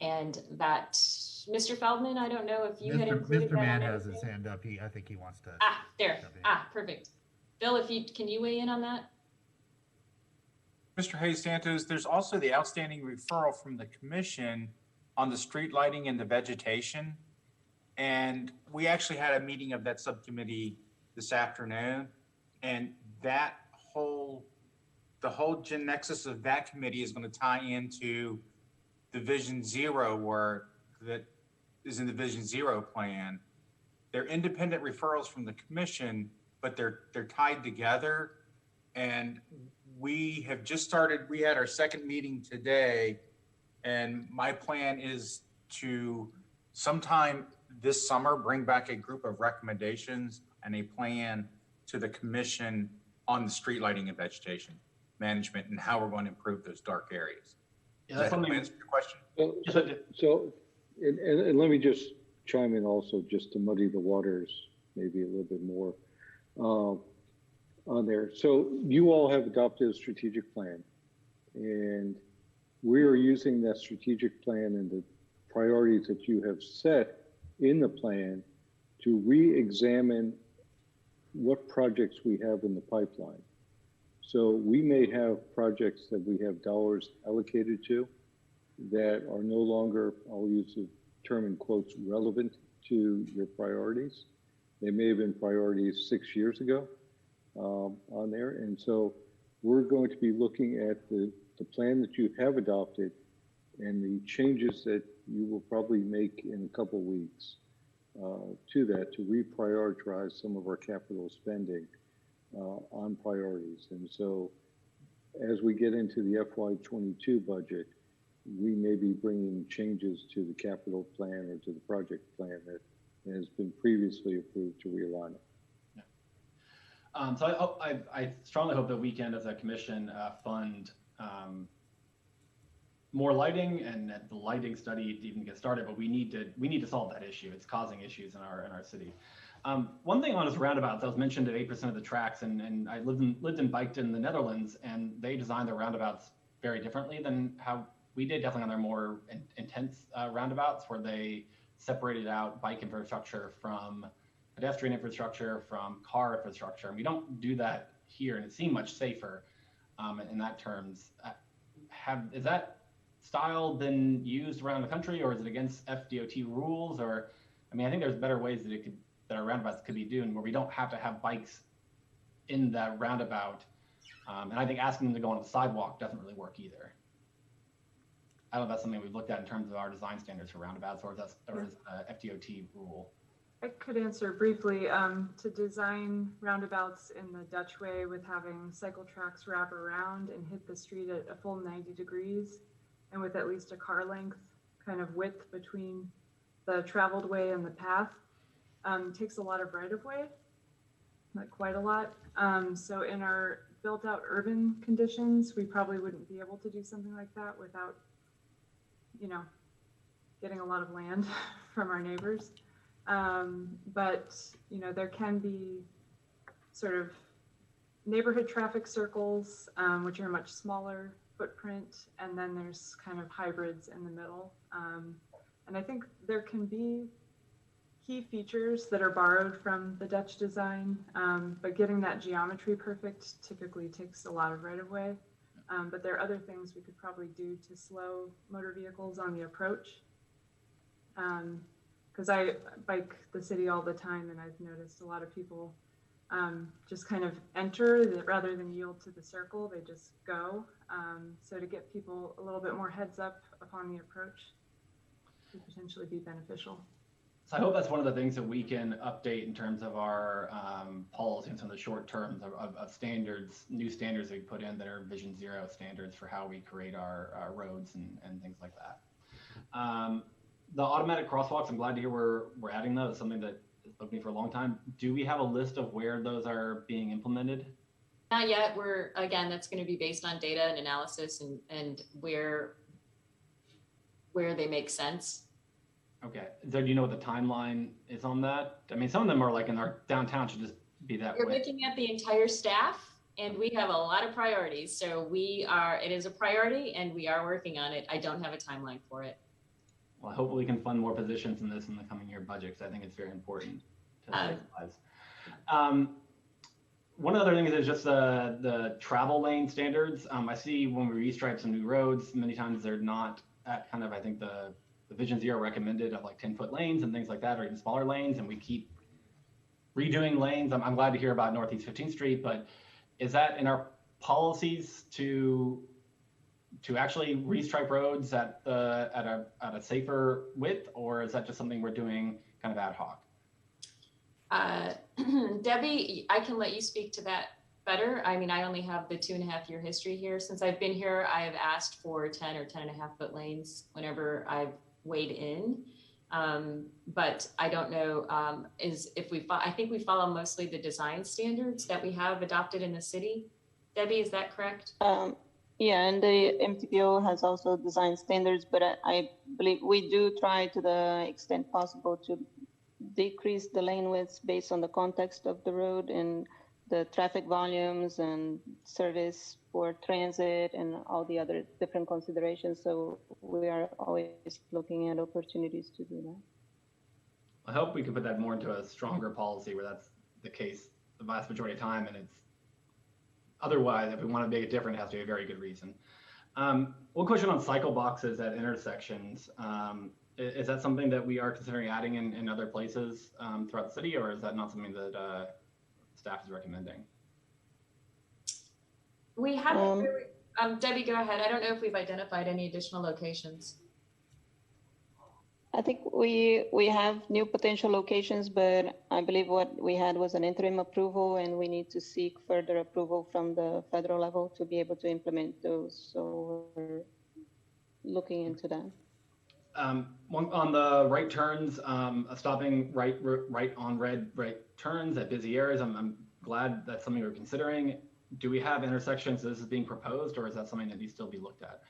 and that Mr. Feldman, I don't know if you had included Mr. that Mann on has his anything. hand up. I think he wants to. There. Perfect. Bill, can you weigh in on that? Mr. Hayes Santos, there's also the outstanding referral from the commission on the street lighting and the vegetation. And we actually had a meeting of that subcommittee this afternoon. And the whole nexus of that committee is going to tie into the Vision Zero work that is in the Vision Zero plan. They're independent referrals from the commission, but they're tied together. And we have just started, we had our second meeting today, and my plan is to sometime this summer bring back a group of recommendations and a plan to the commission on the street lighting and vegetation management and how we're going to improve those dark areas. Yeah, that's something. Answer your question? And let me just chime in also, just to muddy the waters maybe a little bit more on there. So you all have adopted a strategic plan, and we are using that strategic plan and the priorities that you have set in the plan to re-examine what projects we have in the pipeline. So we may have projects that we have dollars allocated to that are no longer, I'll use the term in quotes, relevant to your priorities. They may have been priorities 6 years ago on there. And so we're going to be looking at the plan that you have adopted and the changes that you will probably make in a couple weeks to that, to reprioritize some of our capital spending on priorities. And so as we get into the FY22 budget, we may be bringing changes to the capital plan or to the project plan that has been previously approved to realign it. So I strongly hope that we can, as a commission, fund more lighting, and that the lighting study to even get started. But we need to solve that issue. It's causing issues in our city. One thing on his roundabouts, I was mentioned at 8% of the tracks, and I lived and biked in the Netherlands, and they designed their roundabouts very differently than how we did. Definitely on their more intense roundabouts, where they separated out bike infrastructure from pedestrian infrastructure, from car infrastructure. And we don't do that here, and it seemed much safer in that terms. Is that style been used around the country, or is it against FDOT rules? Or, I mean, I think there's better ways that our roundabouts could be doing, where we don't have to have bikes in that roundabout. And I think asking them to go on the sidewalk doesn't really work either. I don't know if that's something we've looked at in terms of our design standards for roundabouts, or is a FDOT rule? I could answer briefly. To design roundabouts in the Dutch way, with having cycle tracks wrap around and hit the street at a full 90 degrees, and with at least a car length kind of width between the traveled way and the path, takes a lot of right of way, like quite a lot. So in our built out urban conditions, we probably wouldn't be able to do something like that without, you know, getting a lot of land from our neighbors. But, you know, there can be sort of neighborhood traffic circles, which are a much smaller footprint, and then there's kind of hybrids in the middle. And I think there can be key features that are borrowed from the Dutch design, but getting that geometry perfect typically takes a lot of right of way. But there are other things we could probably do to slow motor vehicles on the approach. Because I bike the city all the time, and I've noticed a lot of people just kind of enter rather than yield to the circle, they just go. So to get people a little bit more heads up upon the approach could potentially be beneficial. So I hope that's one of the things that we can update in terms of our policy and some of the short terms of standards, new standards that we put in that are Vision Zero standards for how we create our roads and things like that. The automatic crosswalks, I'm glad to hear we're adding those. It's something that has bugged me for a long time. Do we have a list of where those are being implemented? Not yet. Again, that's going to be based on data and analysis and where they make sense. Okay. So do you know what the timeline is on that? I mean, some of them are like in our downtown should just be that way. We're looking at the entire staff, and we have a lot of priorities. So it is a priority, and we are working on it. I don't have a timeline for it. Well, hopefully we can fund more positions in this in the coming year budget, because I think it's very important to save lives. One other thing is just the travel lane standards. I see when we restripe some new roads, many times they're not at kind of, I think the Vision Zero recommended of like 10-foot lanes and things like that, or even smaller lanes, and we keep redoing lanes. I'm glad to hear about Northeast 15th Street, but is that in our policies to actually restripe roads at a safer width, or is that just something we're doing kind of ad hoc? Debbie, I can let you speak to that better. I mean, I only have the 2.5-year history here. Since I've been here, I have asked for 10 or 10.5-foot lanes whenever I've weighed in. But I don't know, I think we follow mostly the design standards that we have adopted in the city. Debbie, is that correct? Yeah, and the MTPO has also design standards, but I believe we do try to the extent possible to decrease the lane widths based on the context of the road and the traffic volumes and service for transit and all the other different considerations. So we are always looking at opportunities to do that. I hope we can put that more into a stronger policy where that's the case the vast majority of time, and it's otherwise, if we want to make it different, it has to be a very good reason. One question on cycle boxes at intersections. Is that something that we are considering adding in other places throughout the city, or is that not something that staff is recommending? We haven't really, Debbie, go ahead. I don't know if we've identified any additional locations. I think we have new potential locations, but I believe what we had was an interim approval, and we need to seek further approval from the federal level to be able to implement those. So we're looking into that. One on the right turns, stopping right on red right turns at busy areas. I'm glad that's something we're considering. Do we have intersections this is being proposed, or is that something that needs to still be looked at?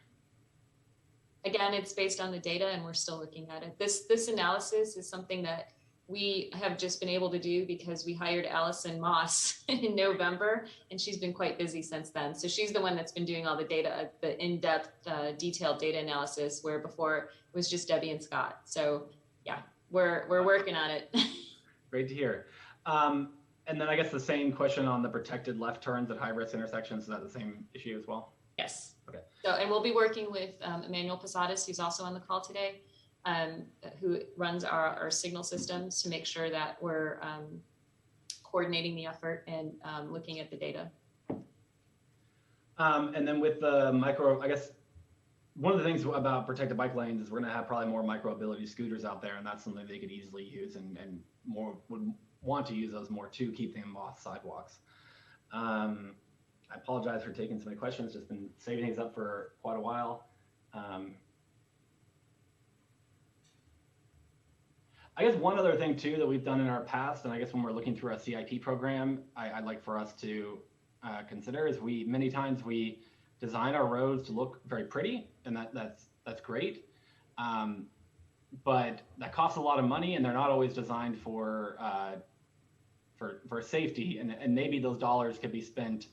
Again, it's based on the data, and we're still looking at it. This analysis is something that we have just been able to do because we hired Allison Moss in November, and she's been quite busy since then. So she's the one that's been doing all the data, the in-depth, detailed data analysis, where before it was just Debbie and Scott. So yeah, we're working on it. Great to hear. And then I guess the same question on the protected left turns at high-risk intersections. Is that the same issue as well? Yes. Okay. So, and we'll be working with Emmanuel Posadas, who's also on the call today, who runs our signal systems, to make sure that we're coordinating the effort and looking at the data. And then with the micro, I guess one of the things about protected bike lanes is we're going to have probably more micro-ability scooters out there, and that's something they could easily use and more would want to use those more to keep them off sidewalks. I apologize for taking so many questions, just been saving things up for quite a while. I guess one other thing too that we've done in our past, and I guess when we're looking through our CIP program, I'd like for us to consider is many times we design our roads to look very pretty, and that's great. But that costs a lot of money, and they're not always designed for safety, and maybe those dollars could be spent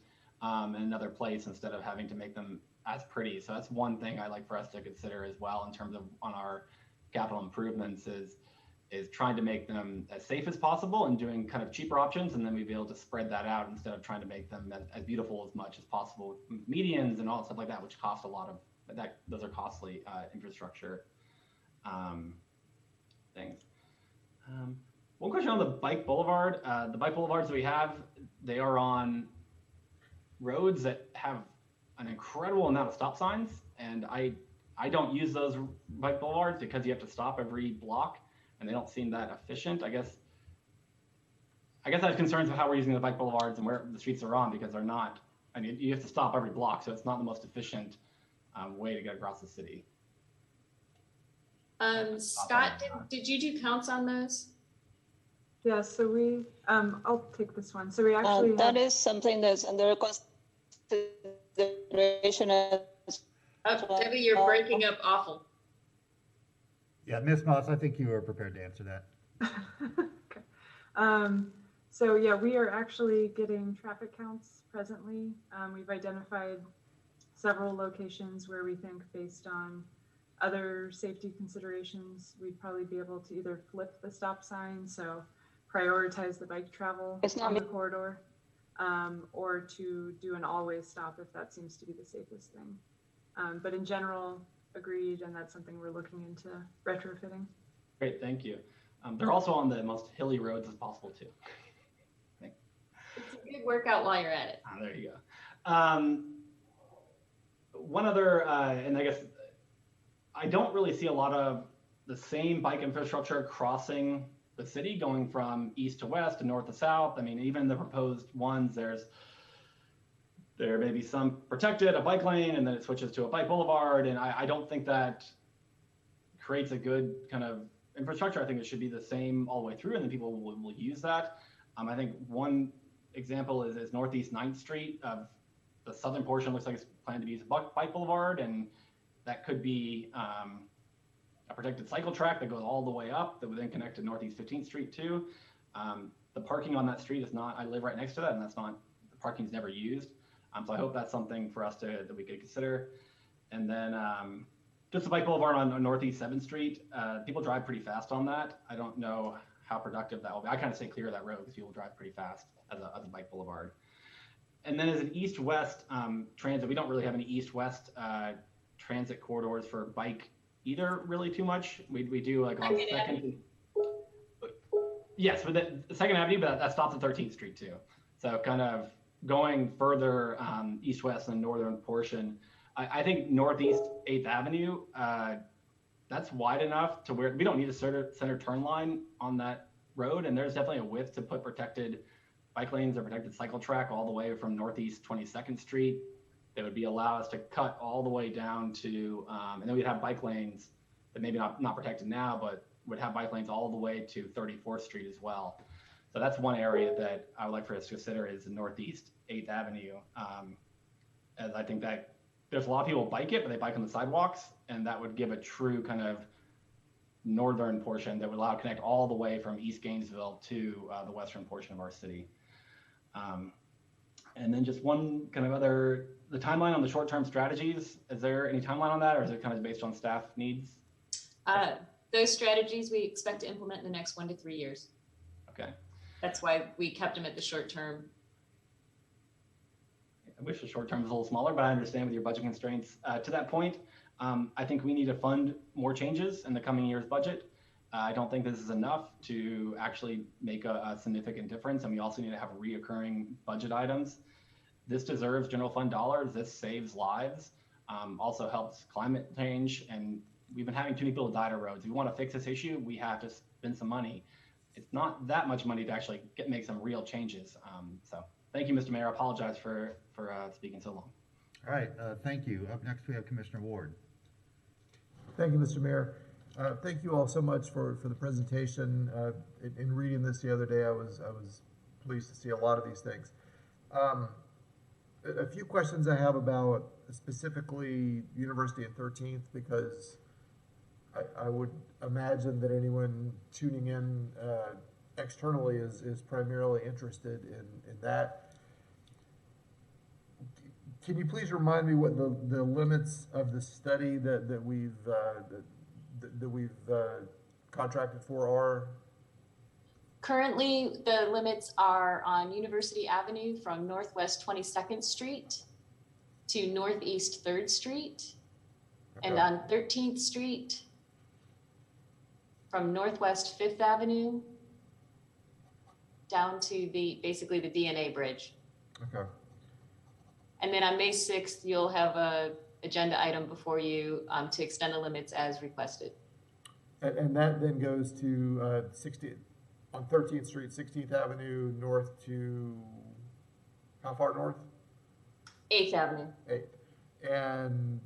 in another place instead of having to make them as pretty. So that's one thing I'd like for us to consider as well in terms of on our capital improvements is trying to make them as safe as possible and doing kind of cheaper options, and then we'd be able to spread that out instead of trying to make them as beautiful as much as possible with medians and all stuff like that, which cost a lot of that. Those are costly infrastructure things. One question on the bike boulevard. The bike boulevards that we have, they are on roads that have an incredible amount of stop signs, and I don't use those bike boulevards because you have to stop every block, and they don't seem that efficient. I guess I have concerns about how we're using the bike boulevards and where the streets are on, because they're not. I mean, you have to stop every block, so it's not the most efficient way to get across the city. Scott, did you do counts on those? Yeah, so we, I'll take this one. So we actually that is something that's under consideration as Debbie, you're breaking up awful. Yeah, Ms. Moss, I think you were prepared to answer that. Okay. So yeah, we are actually getting traffic counts presently. We've identified several locations where we think, based on other safety considerations, we'd probably be able to either flip the stop sign, so prioritize the bike travel on the corridor, or to do an always stop if that seems to be the safest thing. But in general, agreed, and that's something we're looking into retrofitting. Great, thank you. They're also on the most hilly roads as possible too. It's a good workout while you're at it. There you go. One other, and I guess I don't really see a lot of the same bike infrastructure crossing the city, going from east to west and north to south. I mean, even the proposed ones, there may be some protected, a bike lane, and then it switches to a bike boulevard. And I don't think that creates a good kind of infrastructure. I think it should be the same all the way through, and then people will use that. I think one example is Northeast 9th Street. The southern portion looks like it's planned to be a bike boulevard, and that could be a protected cycle track that goes all the way up that would then connect to Northeast 15th Street too. The parking on that street is not, I live right next to that, and that's not, the parking's never used. So I hope that's something for us that we could consider. And then just the bike boulevard on Northeast 7th Street. People drive pretty fast on that. I don't know how productive that will be. I kind of stay clear of that road because people drive pretty fast as a bike boulevard. And then as an east-west transit, we don't really have any east-west transit corridors for bike either, really too much. We do like on Second. Yes, but the Second Avenue, but that stops at 13th Street too. So kind of going further east-west in the northern portion. I think Northeast 8th Avenue, that's wide enough to where we don't need a center turn line on that road, and there's definitely a width to put protected bike lanes or protected cycle track all the way from Northeast 22nd Street. That would allow us to cut all the way down to, and then we'd have bike lanes that maybe not protected now, but would have bike lanes all the way to 34th Street as well. So that's one area that I would like for us to consider is the Northeast 8th Avenue. As I think that there's a lot of people bike it, but they bike on the sidewalks, and that would give a true kind of northern portion that would allow to connect all the way from East Gainesville to the western portion of our city. And then just one kind of the timeline on the short-term strategies, is there any timeline on that, or is it kind of based on staff needs? Those strategies we expect to implement in the next 1 to 3 years. Okay. That's why we kept them at the short term. I wish the short term was a little smaller, but I understand with your budget constraints. To that point, I think we need to fund more changes in the coming year's budget. I don't think this is enough to actually make a significant difference, and we also need to have reoccurring budget items. This deserves general fund dollars. This saves lives, also helps climate change, and we've been having too many people die to roads. If we want to fix this issue, we have to spend some money. It's not that much money to actually make some real changes. So thank you, Mr. Mayor. I apologize for speaking so long. All right, thank you. Up next, we have Commissioner Ward. Thank you, Mr. Mayor. Thank you all so much for the presentation. In reading this the other day, I was pleased to see a lot of these things. A few questions I have about specifically University and 13th, because I would imagine that anyone tuning in externally is primarily interested in that. Can you please remind me what the limits of the study that we've contracted for are? Currently, the limits are on University Avenue from Northwest 22nd Street to Northeast 3rd Street, Okay. and on 13th Street from Northwest 5th Avenue down to basically the DNA bridge. Okay. And then on May 6th, you'll have a agenda item before you to extend the limits as requested. And that then goes to 13th Street, 16th Avenue, north to, how far north? 8th Avenue. 8th. And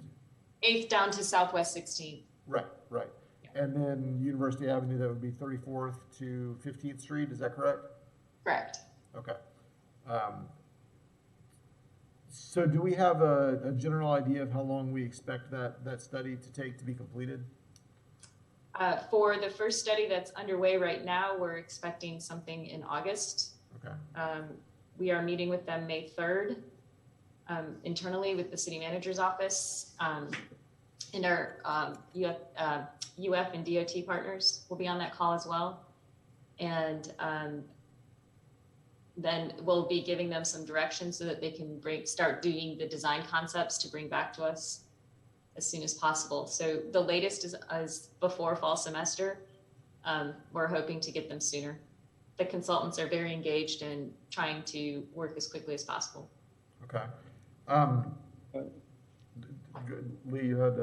8th down to Southwest 16th. right. Yeah. And then University Avenue, that would be 34th to 15th Street, is that correct? Correct. Okay. So do we have a general idea of how long we expect that study to take to be completed? For the first study that's underway right now, we're expecting something in August. Okay. We are meeting with them May 3rd internally with the city manager's office, and our UF and DOT partners will be on that call as well. And then we'll be giving them some direction so that they can start doing the design concepts to bring back to us as soon as possible. So the latest is before fall semester. We're hoping to get them sooner. The consultants are very engaged in trying to work as quickly as possible. Okay. Lee, you had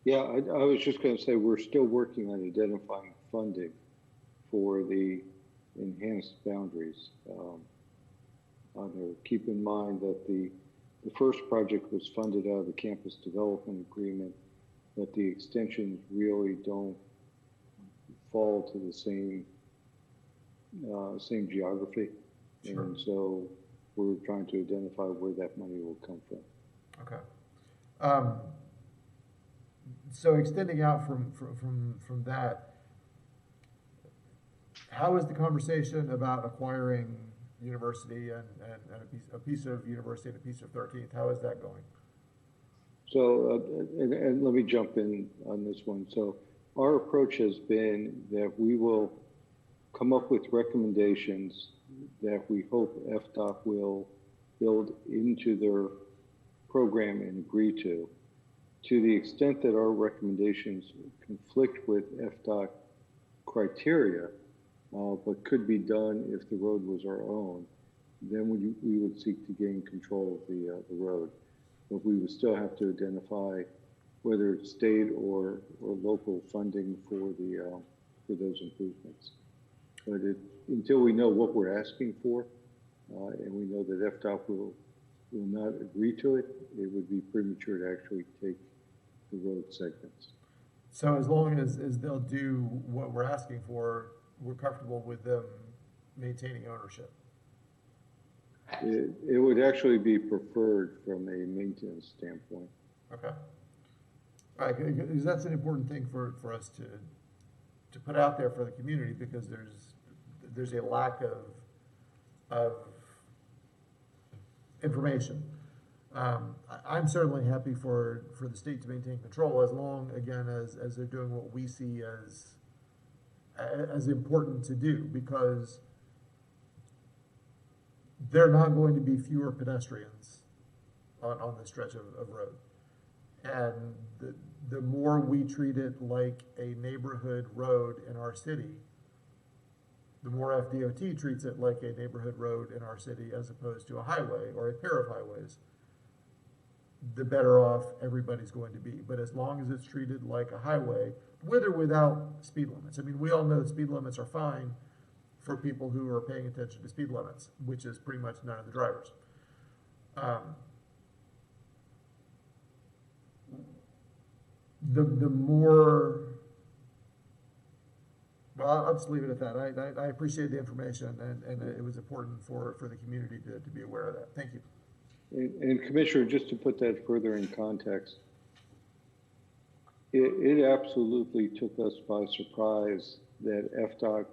Yeah, I was just going to say, we're still working on identifying funding for the enhanced boundaries. Keep in mind that the first project was funded out of the campus development agreement, but the extensions really don't fall to the same geography. Sure. And so we're trying to identify where that money will come from. Okay. So extending out from that, how is the conversation about acquiring University and a piece of University and a piece of 13th? How is that going? So, and let me jump in on this one. So our approach has been that we will come up with recommendations that we hope FDOT will build into their program and agree to the extent that our recommendations conflict with FDOT criteria, but could be done if the road was our own, then we would seek to gain control of the road. But we would still have to identify whether it's state or local funding for those improvements. But until we know what we're asking for, and we know that FDOT will not agree to it, it would be premature to actually take the road segments. So as long as they'll do what we're asking for, we're comfortable with them maintaining ownership. It would actually be preferred from a maintenance standpoint. Okay. All right, because that's an important thing for us to put out there for the community, because there's a lack of information. I'm certainly happy for the state to maintain control, as long, again, as they're doing what we see as important to do, because there are not going to be fewer pedestrians on this stretch of road. And the more we treat it like a neighborhood road in our city, the more FDOT treats it like a neighborhood road in our city as opposed to a highway or a pair of highways, the better off everybody's going to be. But as long as it's treated like a highway, with or without speed limits. I mean, we all know that speed limits are fine for people who are paying attention to speed limits, which is pretty much none of the drivers. the more, well, I'll just leave it at that. I appreciate the information, and it was important for the community to be aware of that. Thank you. And Commissioner, just to put that further in context, it absolutely took us by surprise that FDOT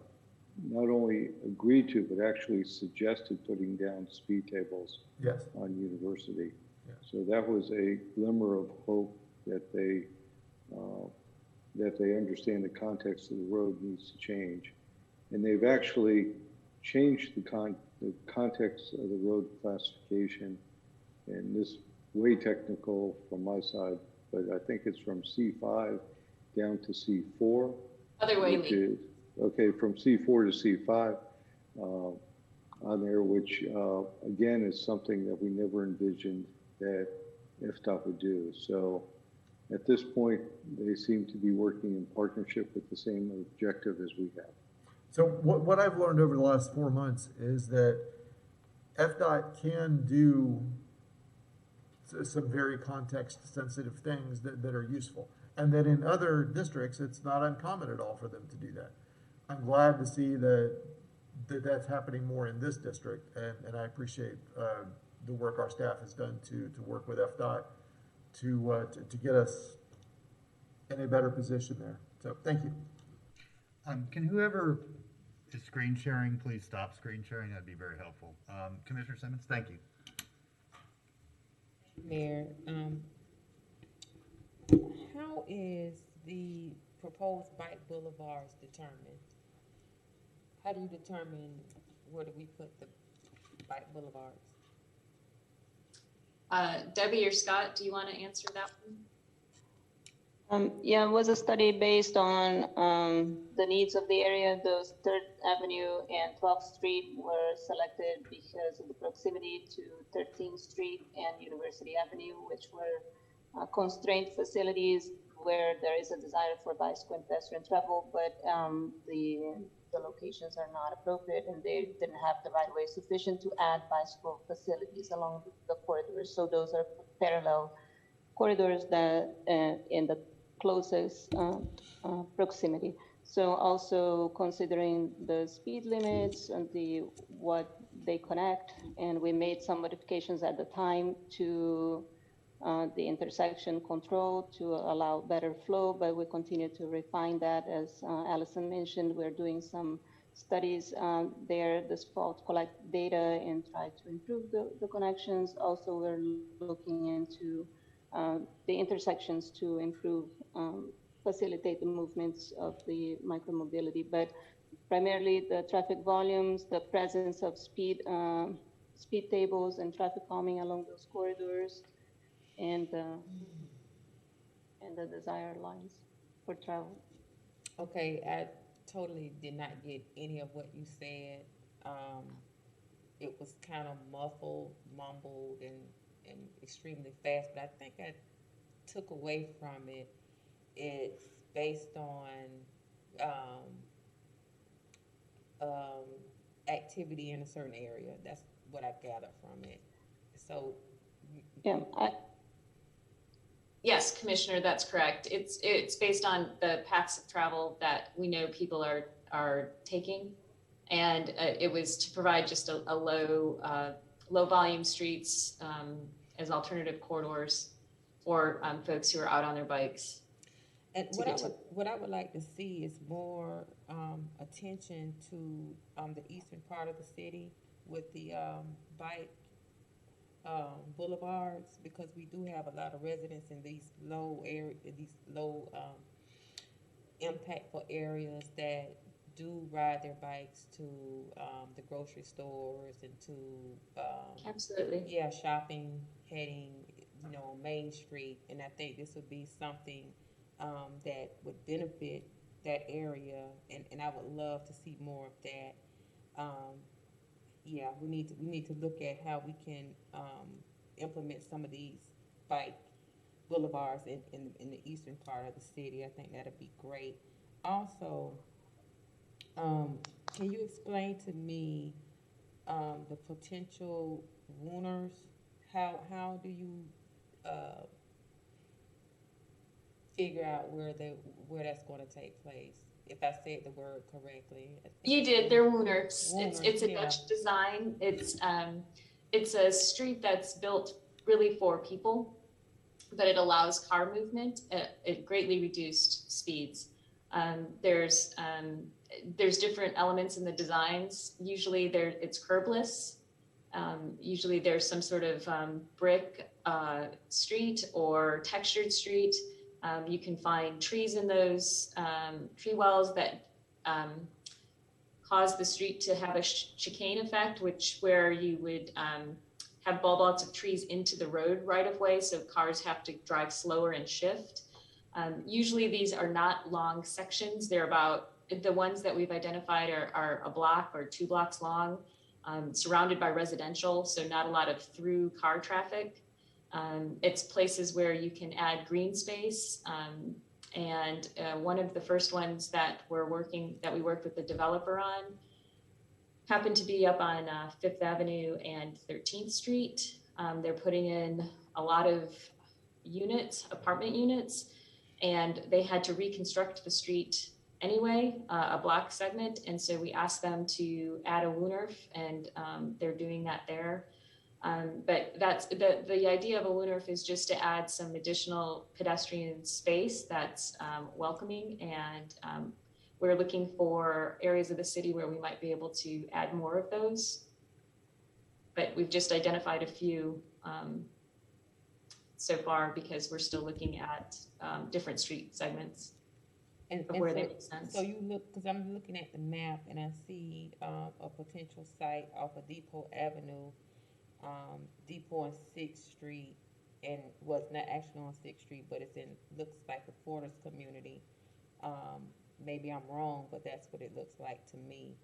not only agreed to, but actually suggested putting down speed tables Yes. on University. Yeah. So that was a glimmer of hope that they understand the context of the road needs to change. And they've actually changed the context of the road classification. And this way technical from my side, but I think it's from C5 down to C4. Other way, which Lee. is, okay, from C4 to C5 on there, which again is something that we never envisioned that FDOT would do. So at this point, they seem to be working in partnership with the same objective as we have. So what I've learned over the last 4 months is that FDOT can do some very context-sensitive things that are useful, and that in other districts, it's not uncommon at all for them to do that. I'm glad to see that's happening more in this district, and I appreciate the work our staff has done to work with FDOT to get us in a better position there. So thank you. Can whoever is screen sharing, please stop screen sharing? That'd be very helpful. Commissioner Simmons, thank you. Mayor, how is the proposed bike boulevards determined? How do you determine where do we put the bike boulevards? Debbie or Scott, do you want to answer that one? Yeah, it was a study based on the needs of the area. Those 3rd Avenue and 12th Street were selected because of the proximity to 13th Street and University Avenue, which were constrained facilities where there is a desire for bicycle and pedestrian travel, but the locations are not appropriate and they didn't have the right of way sufficient to add bicycle facilities along the corridors. So those are parallel corridors that in the closest proximity. So also considering the speed limits and what they connect, and we made some modifications at the time to the intersection control to allow better flow, but we continue to refine that. As Allison mentioned, we're doing some studies there this fall to collect data and try to improve the connections. Also, we're looking into the intersections to improve, facilitate the movements of the micromobility, but primarily the traffic volumes, the presence of speed tables and traffic calming along those corridors, and the desired lines for travel. Okay, I totally did not get any of what you said. It was kind of muffled, mumbled, and extremely fast, but I think I took away from it. It's based on activity in a certain area. That's what I gathered from it. So, yeah, Yes, Commissioner, that's correct. It's based on the paths of travel that we know people are taking, and it was to provide just a low volume streets as alternative corridors for folks who are out on their bikes. and what I would like to see is more attention to the eastern part of the city with the bike boulevards, because we do have a lot of residents in these low impactful areas that do ride their bikes to the grocery stores and to Absolutely. yeah, shopping, heading, Main Street, and I think this would be something that would benefit that area, and I would love to see more of that. Yeah, we need to look at how we can implement some of these bike boulevards in the eastern part of the city. I think that'd be great. Also, can you explain to me the potential wounders? How do you figure out where that's gonna take place. If I said the word correctly. I think You did. They're Wooners. It's a yeah. Dutch design. It's a street that's built really for people, but it allows car movement at greatly reduced speeds. There's different elements in the designs. Usually it's curbless. Usually there's some sort of brick street or textured street. You can find trees in those tree wells that cause the street to have a chicane effect, where you would have bulb outs of trees into the road right of way, so cars have to drive slower and shift. Usually these are not long sections. They're about, the ones that we've identified are a block or 2 blocks long, surrounded by residential, so not a lot of through car traffic. It's places where you can add green space. And one of the first ones that we worked with the developer on happened to be up on 5th Avenue and 13th Street. They're putting in a lot of apartment units, and they had to reconstruct the street anyway, a block segment. And so we asked them to add a Woonerf, and they're doing that there. But that's the idea of a Woonerf is just to add some additional pedestrian space that's welcoming, and we're looking for areas of the city where we might be able to add more of those. But we've just identified a few so far, because we're still looking at different street segments where they make sense. So you look, because I'm looking at the map and I see a potential site off of Depot Avenue, Depot and 6th Street, and it's not actually on 6th Street, but it's looks like a Porter's community. Maybe I'm wrong, but that's what it looks like to me.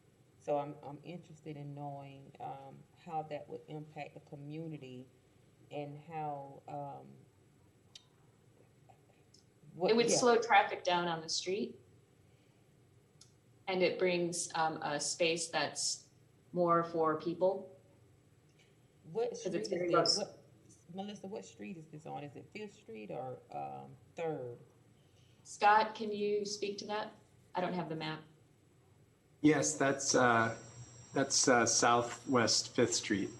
So I'm interested in knowing how that would impact the community, and how it would slow traffic down on the street, and it brings a space that's more for people. What street is this? Melissa, what street is this on? Is it 5th Street or 3rd? Scott, can you speak to that? I don't have the map. Yes, that's Southwest 5th Street,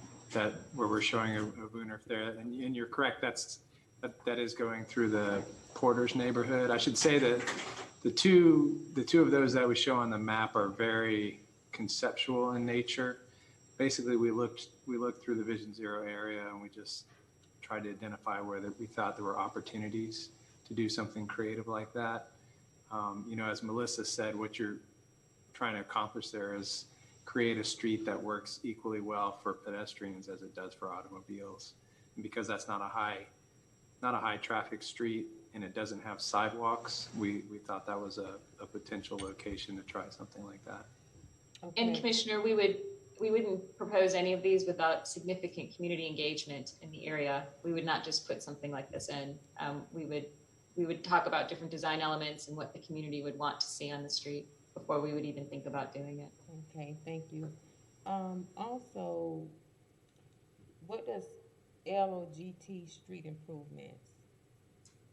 where we're showing a Woonerf there. And you're correct, that is going through the Porter's neighborhood. I should say that the two of those that we show on the map are very conceptual in nature. Basically, we looked through the Vision Zero area, and we just tried to identify where we thought there were opportunities to do something creative like that. As Melissa said, what you're trying to accomplish there is create a street that works equally well for pedestrians as it does for automobiles. And because that's not a high traffic street and it doesn't have sidewalks, we thought that was a potential location to try something like that. Okay. And Commissioner, we wouldn't propose any of these without significant community engagement in the area. We would not just put something like this in. We would talk about different design elements and what the community would want to see on the street before we would even think about doing it. Okay, thank you. Also, what does LOGT street improvements?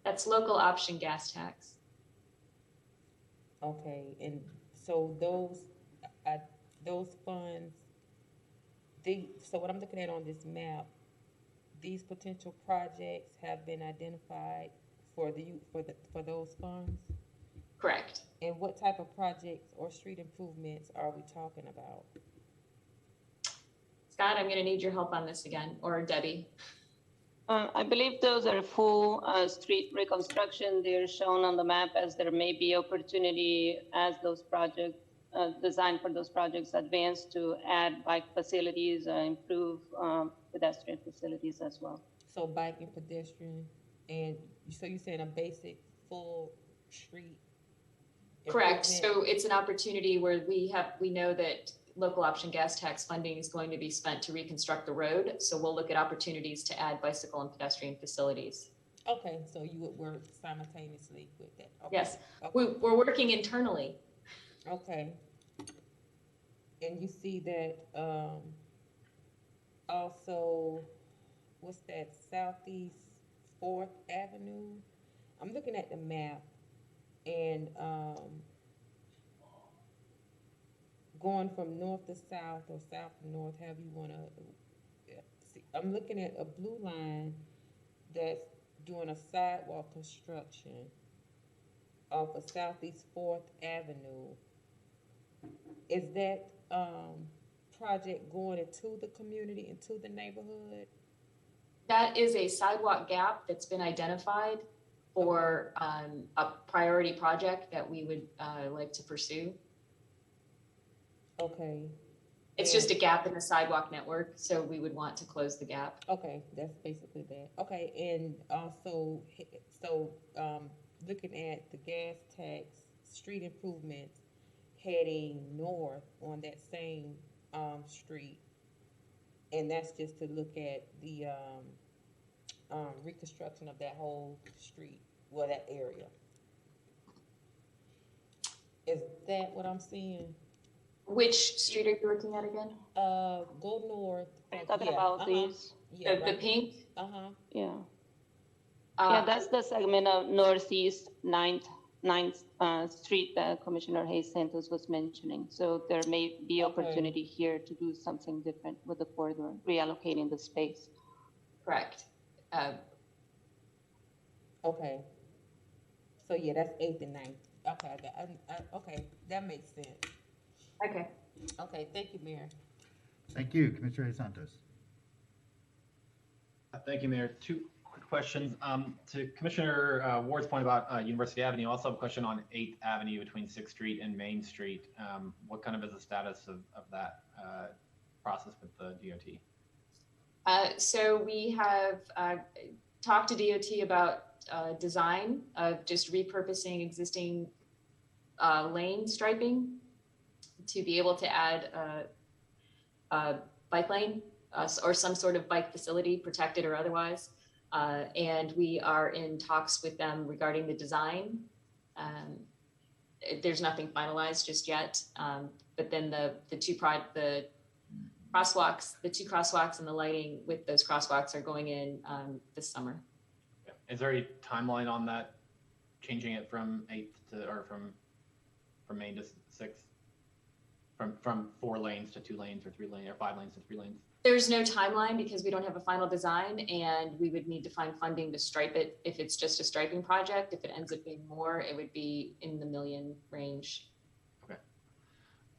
That's local option gas tax. Okay, and so those funds, so what I'm looking at on this map, these potential projects have been identified for those funds? Correct. And what type of projects or street improvements are we talking about? Scott, I'm going to need your help on this again, or Debbie. I believe those are full street reconstruction. They're shown on the map as there may be opportunity as those projects, designed for those projects advance, to add bike facilities, improve pedestrian facilities as well. So bike and pedestrian, and so you're saying a basic full street? Correct. So it's an opportunity where we know that local option gas tax funding is going to be spent to reconstruct the road. So we'll look at opportunities to add bicycle and pedestrian facilities. Okay, so you would work simultaneously with that? Okay. Yes, okay. We're working internally. Okay. And you see that also, what's that, Southeast 4th Avenue? I'm looking at the map and, going from north to south or south to north, however you wanna, see, I'm looking at a blue line that's doing a sidewalk construction off of Southeast Fourth Avenue. Is that, project going into the community, into the neighborhood? That is a sidewalk gap that's been identified for a priority project that we would like to pursue. Okay. It's just a gap in the sidewalk network, so we would want to close the gap. Okay, that's basically that. Okay, and also, so, looking at the gas tax, street improvements heading north on that same, street. And that's just to look at the, reconstruction of that whole street, well, that area. Is that what I'm seeing? Which street are you looking at again? Go north. Talking about these. Yeah, The pink? Uh-huh. Yeah. Yeah, Uh, that's the segment of Northeast 9th Street that Commissioner Hayes Santos was mentioning. So there may be opportunity here to do something different with the corridor, reallocating the space. Correct. Okay. So yeah, that's 8th and 9th. Okay, okay, that makes sense. Okay. Okay, thank you, Mayor. Thank you, Commissioner Santos. Thank you, Mayor. Two quick questions. To Commissioner Ward's point about University Avenue, I also have a question on 8th Avenue between 6th Street and Main Street. What kind of is the status of that process with the DOT? So we have talked to DOT about design of just repurposing existing lane striping to be able to add a bike lane or some sort of bike facility, protected or otherwise. And we are in talks with them regarding the design. There's nothing finalized just yet, but then the two crosswalks and the lighting with those crosswalks are going in this summer. Is there any timeline on that, changing it from 8th to, or from Main to 6th? From 4 lanes to 2 lanes or 3 lanes or 5 lanes to 3 lanes? There's no timeline because we don't have a final design, and we would need to find funding to stripe it if it's just a striping project. If it ends up being more, it would be in the $1 million range. Okay.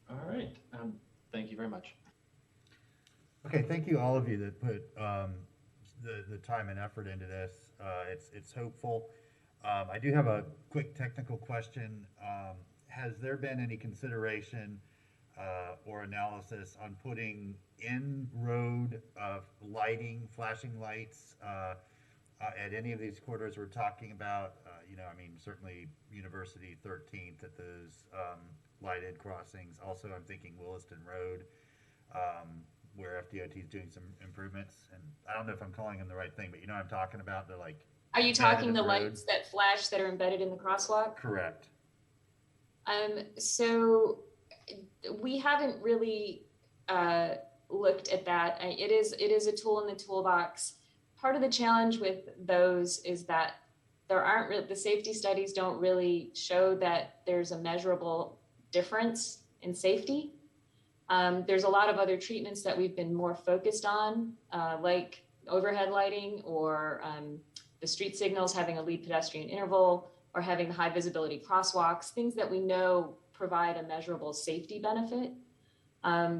All right. Thank you very much. Okay, thank you all of you that put the time and effort into this. It's hopeful. I do have a quick technical question. Has there been any consideration or analysis on putting in-road lighting, flashing lights at any of these corridors we're talking about? I mean, certainly University 13th at those lighted crossings. Also, I'm thinking Williston Road, where FDOT is doing some improvements. And I don't know if I'm calling them the right thing, but you know what I'm talking about? They're like. Are you talking the lights that flash that are embedded in the crosswalk? Correct. So we haven't really looked at that. It is a tool in the toolbox. Part of the challenge with those is that there aren't the safety studies don't really show that there's a measurable difference in safety. There's a lot of other treatments that we've been more focused on, like overhead lighting or the street signals having a lead pedestrian interval or having high visibility crosswalks, things that we know provide a measurable safety benefit.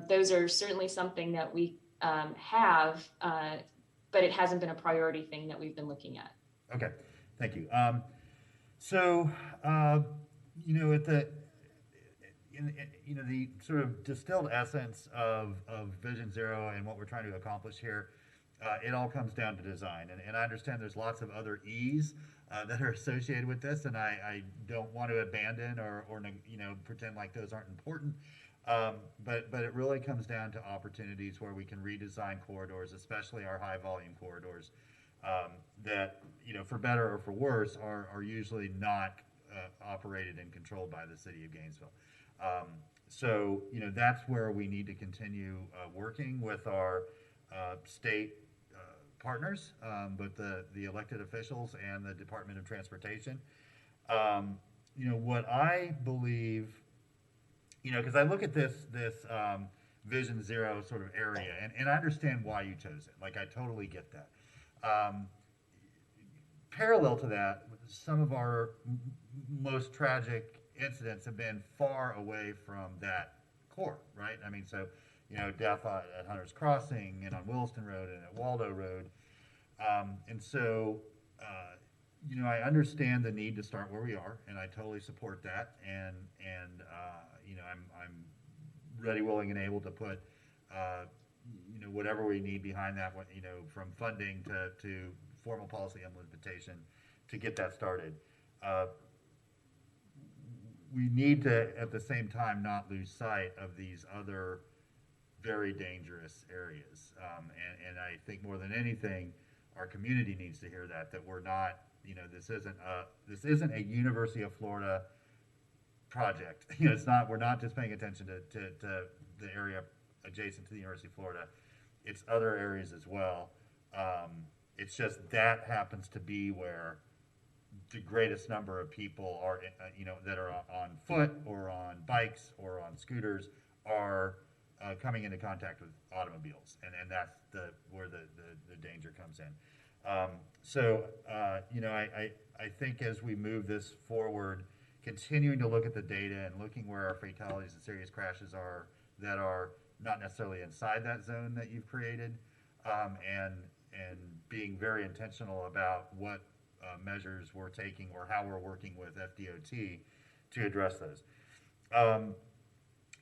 Those are certainly something that we have, but it hasn't been a priority thing that we've been looking at. Okay, thank you. So, at the sort of distilled essence of Vision Zero and what we're trying to accomplish here, it all comes down to design. And I understand there's lots of other E's that are associated with this, and I don't want to abandon or pretend like those aren't important. But it really comes down to opportunities where we can redesign corridors, especially our high volume corridors, that, for better or for worse, are usually not operated and controlled by the city of Gainesville. So that's where we need to continue working with our state partners, both the elected officials and the Department of Transportation. What I believe, because I look at this Vision Zero sort of area, and I understand why you chose it. Like, I totally get that. Parallel to that, some of our most tragic incidents have been far away from that core, right? I mean, so, death at Hunter's Crossing and on Williston Road and at Waldo Road. And so, I understand the need to start where we are, and I totally support that. And I'm ready, willing, and able to put, whatever we need behind that, from funding to formal policy implementation to get that started. We need to, at the same time, not lose sight of these other very dangerous areas. And I think more than anything, our community needs to hear that we're not, this isn't a University of Florida project. We're not just paying attention to the area adjacent to the University of Florida. It's other areas as well. It's just that happens to be where the greatest number of people are, that are on foot or on bikes or on scooters are coming into contact with automobiles, and that's where the danger comes in. I think as we move this forward, continuing to look at the data and looking where our fatalities and serious crashes are that are not necessarily inside that zone that you've created, and being very intentional about what measures we're taking or how we're working with FDOT to address those.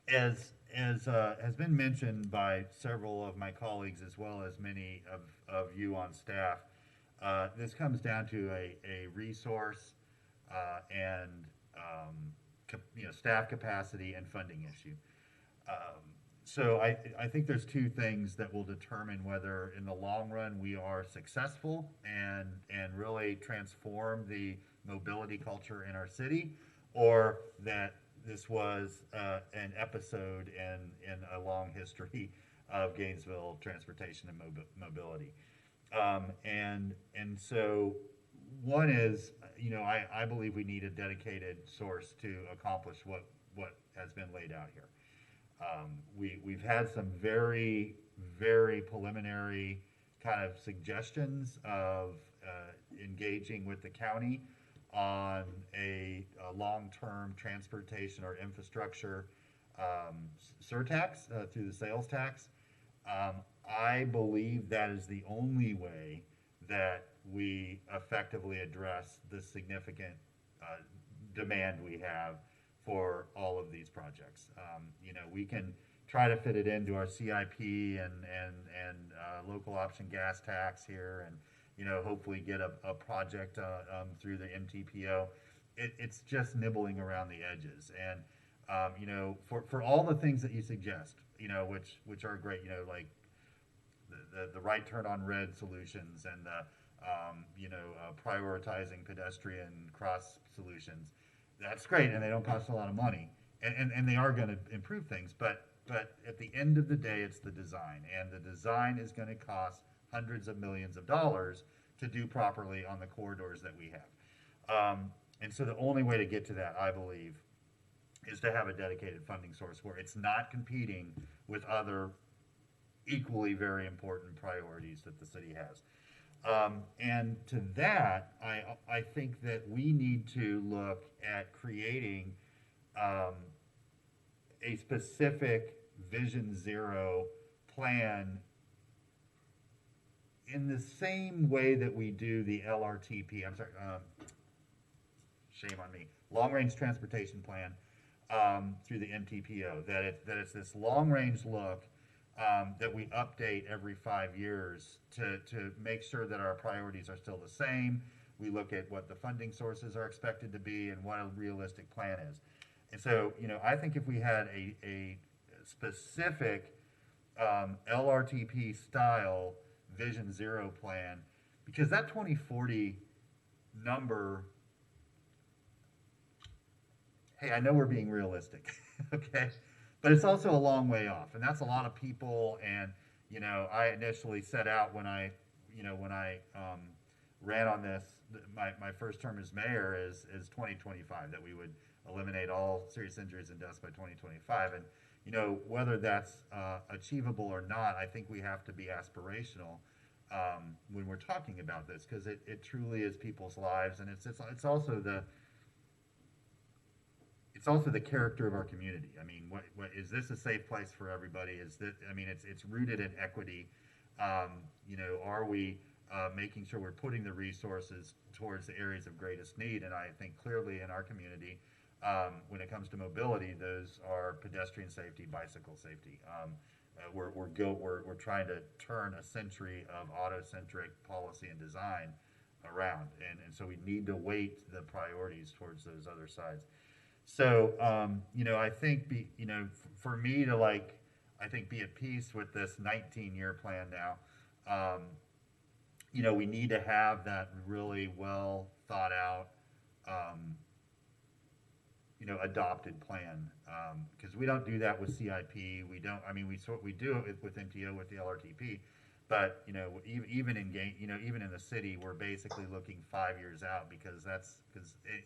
As has been mentioned by several of my colleagues, as well as many of you on staff, this comes down to a resource and staff capacity and funding issue. So I think there's two things that will determine whether in the long run we are successful and really transform the mobility culture in our city, or that this was an episode in a long history of Gainesville transportation and mobility. And so one is, I believe we need a dedicated source to accomplish what has been laid out here. We've had some very, very preliminary kind of suggestions of engaging with the county on a long-term transportation or infrastructure surtax through the sales tax. I believe that is the only way that we effectively address the significant demand we have for all of these projects. We can try to fit it into our CIP and local option gas tax here, and hopefully get a project through the MTPO. It's just nibbling around the edges, and for all the things that you suggest, which are great, like the right turn on red solutions and prioritizing pedestrian cross solutions. That's great, and they don't cost a lot of money, and they are going to improve things. But at the end of the day, it's the design, and the design is going to cost hundreds of millions of dollars to do properly on the corridors that we have. And so the only way to get to that, I believe, is to have a dedicated funding source where it's not competing with other equally very important priorities that the city has. And to that, I think that we need to look at creating a specific Vision Zero plan in the same way that we do the LRTP. I'm sorry, shame on me. Long Range Transportation Plan through the MTPO. That it's this long range look that we update every 5 years to make sure that our priorities are still the same. We look at what the funding sources are expected to be and what a realistic plan is. And so, I think if we had a specific LRTP style Vision Zero plan, because that 2040 number, hey, I know we're being realistic, okay? But it's also a long way off, and that's a lot of people. And I initially set out when I you know, when I ran on this, my first term as mayor is 2025, that we would eliminate all serious injuries and deaths by 2025. And, you know, whether that's achievable or not, I think we have to be aspirational when we're talking about this, because it truly is people's lives, and it's also the character of our community. I mean, what is this a safe place for everybody? Is that, I mean, it's rooted in equity. You know, are we making sure we're putting the resources towards the areas of greatest need? And I think clearly in our community, when it comes to mobility, those are pedestrian safety, bicycle safety. We're trying to turn a century of auto-centric policy and design around, and so we need to weight the priorities towards those other sides. So you know, I think for me to be at peace with this 19-year plan now, you know, we need to have that really well thought out, you know, adopted plan, because we don't do that with CIP. We don't. I mean, we do it with MTO, with the LRTP, but you know, even in the city, we're basically looking 5 years out, because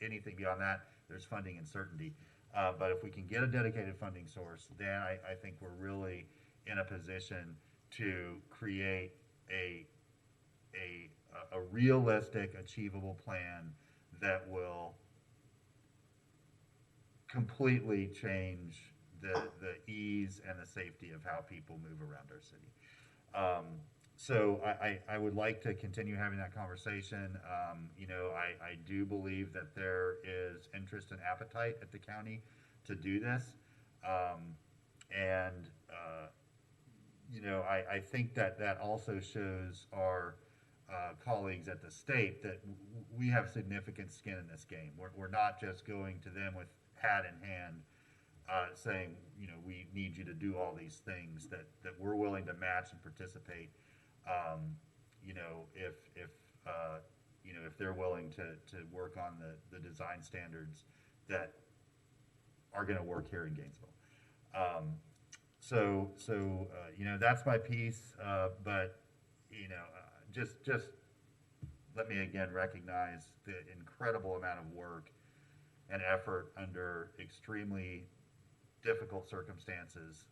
anything beyond that, there's funding uncertainty. But if we can get a dedicated funding source, then I think we're really in a position to create a realistic, achievable plan that will completely change the ease and the safety of how people move around our city. So I would like to continue having that conversation. You know, I do believe that there is interest and appetite at the county to do this. You know, I think that also shows our colleagues at the state that we have significant skin in this game. We're not just going to them with hat in hand, saying, you know, we need you to do all these things, that we're willing to match and participate. You know, if you know, if they're willing to work on the design standards that are going to work here in Gainesville. So you know, that's my piece. But you know, just let me again recognize the incredible amount of work and effort under extremely difficult circumstances.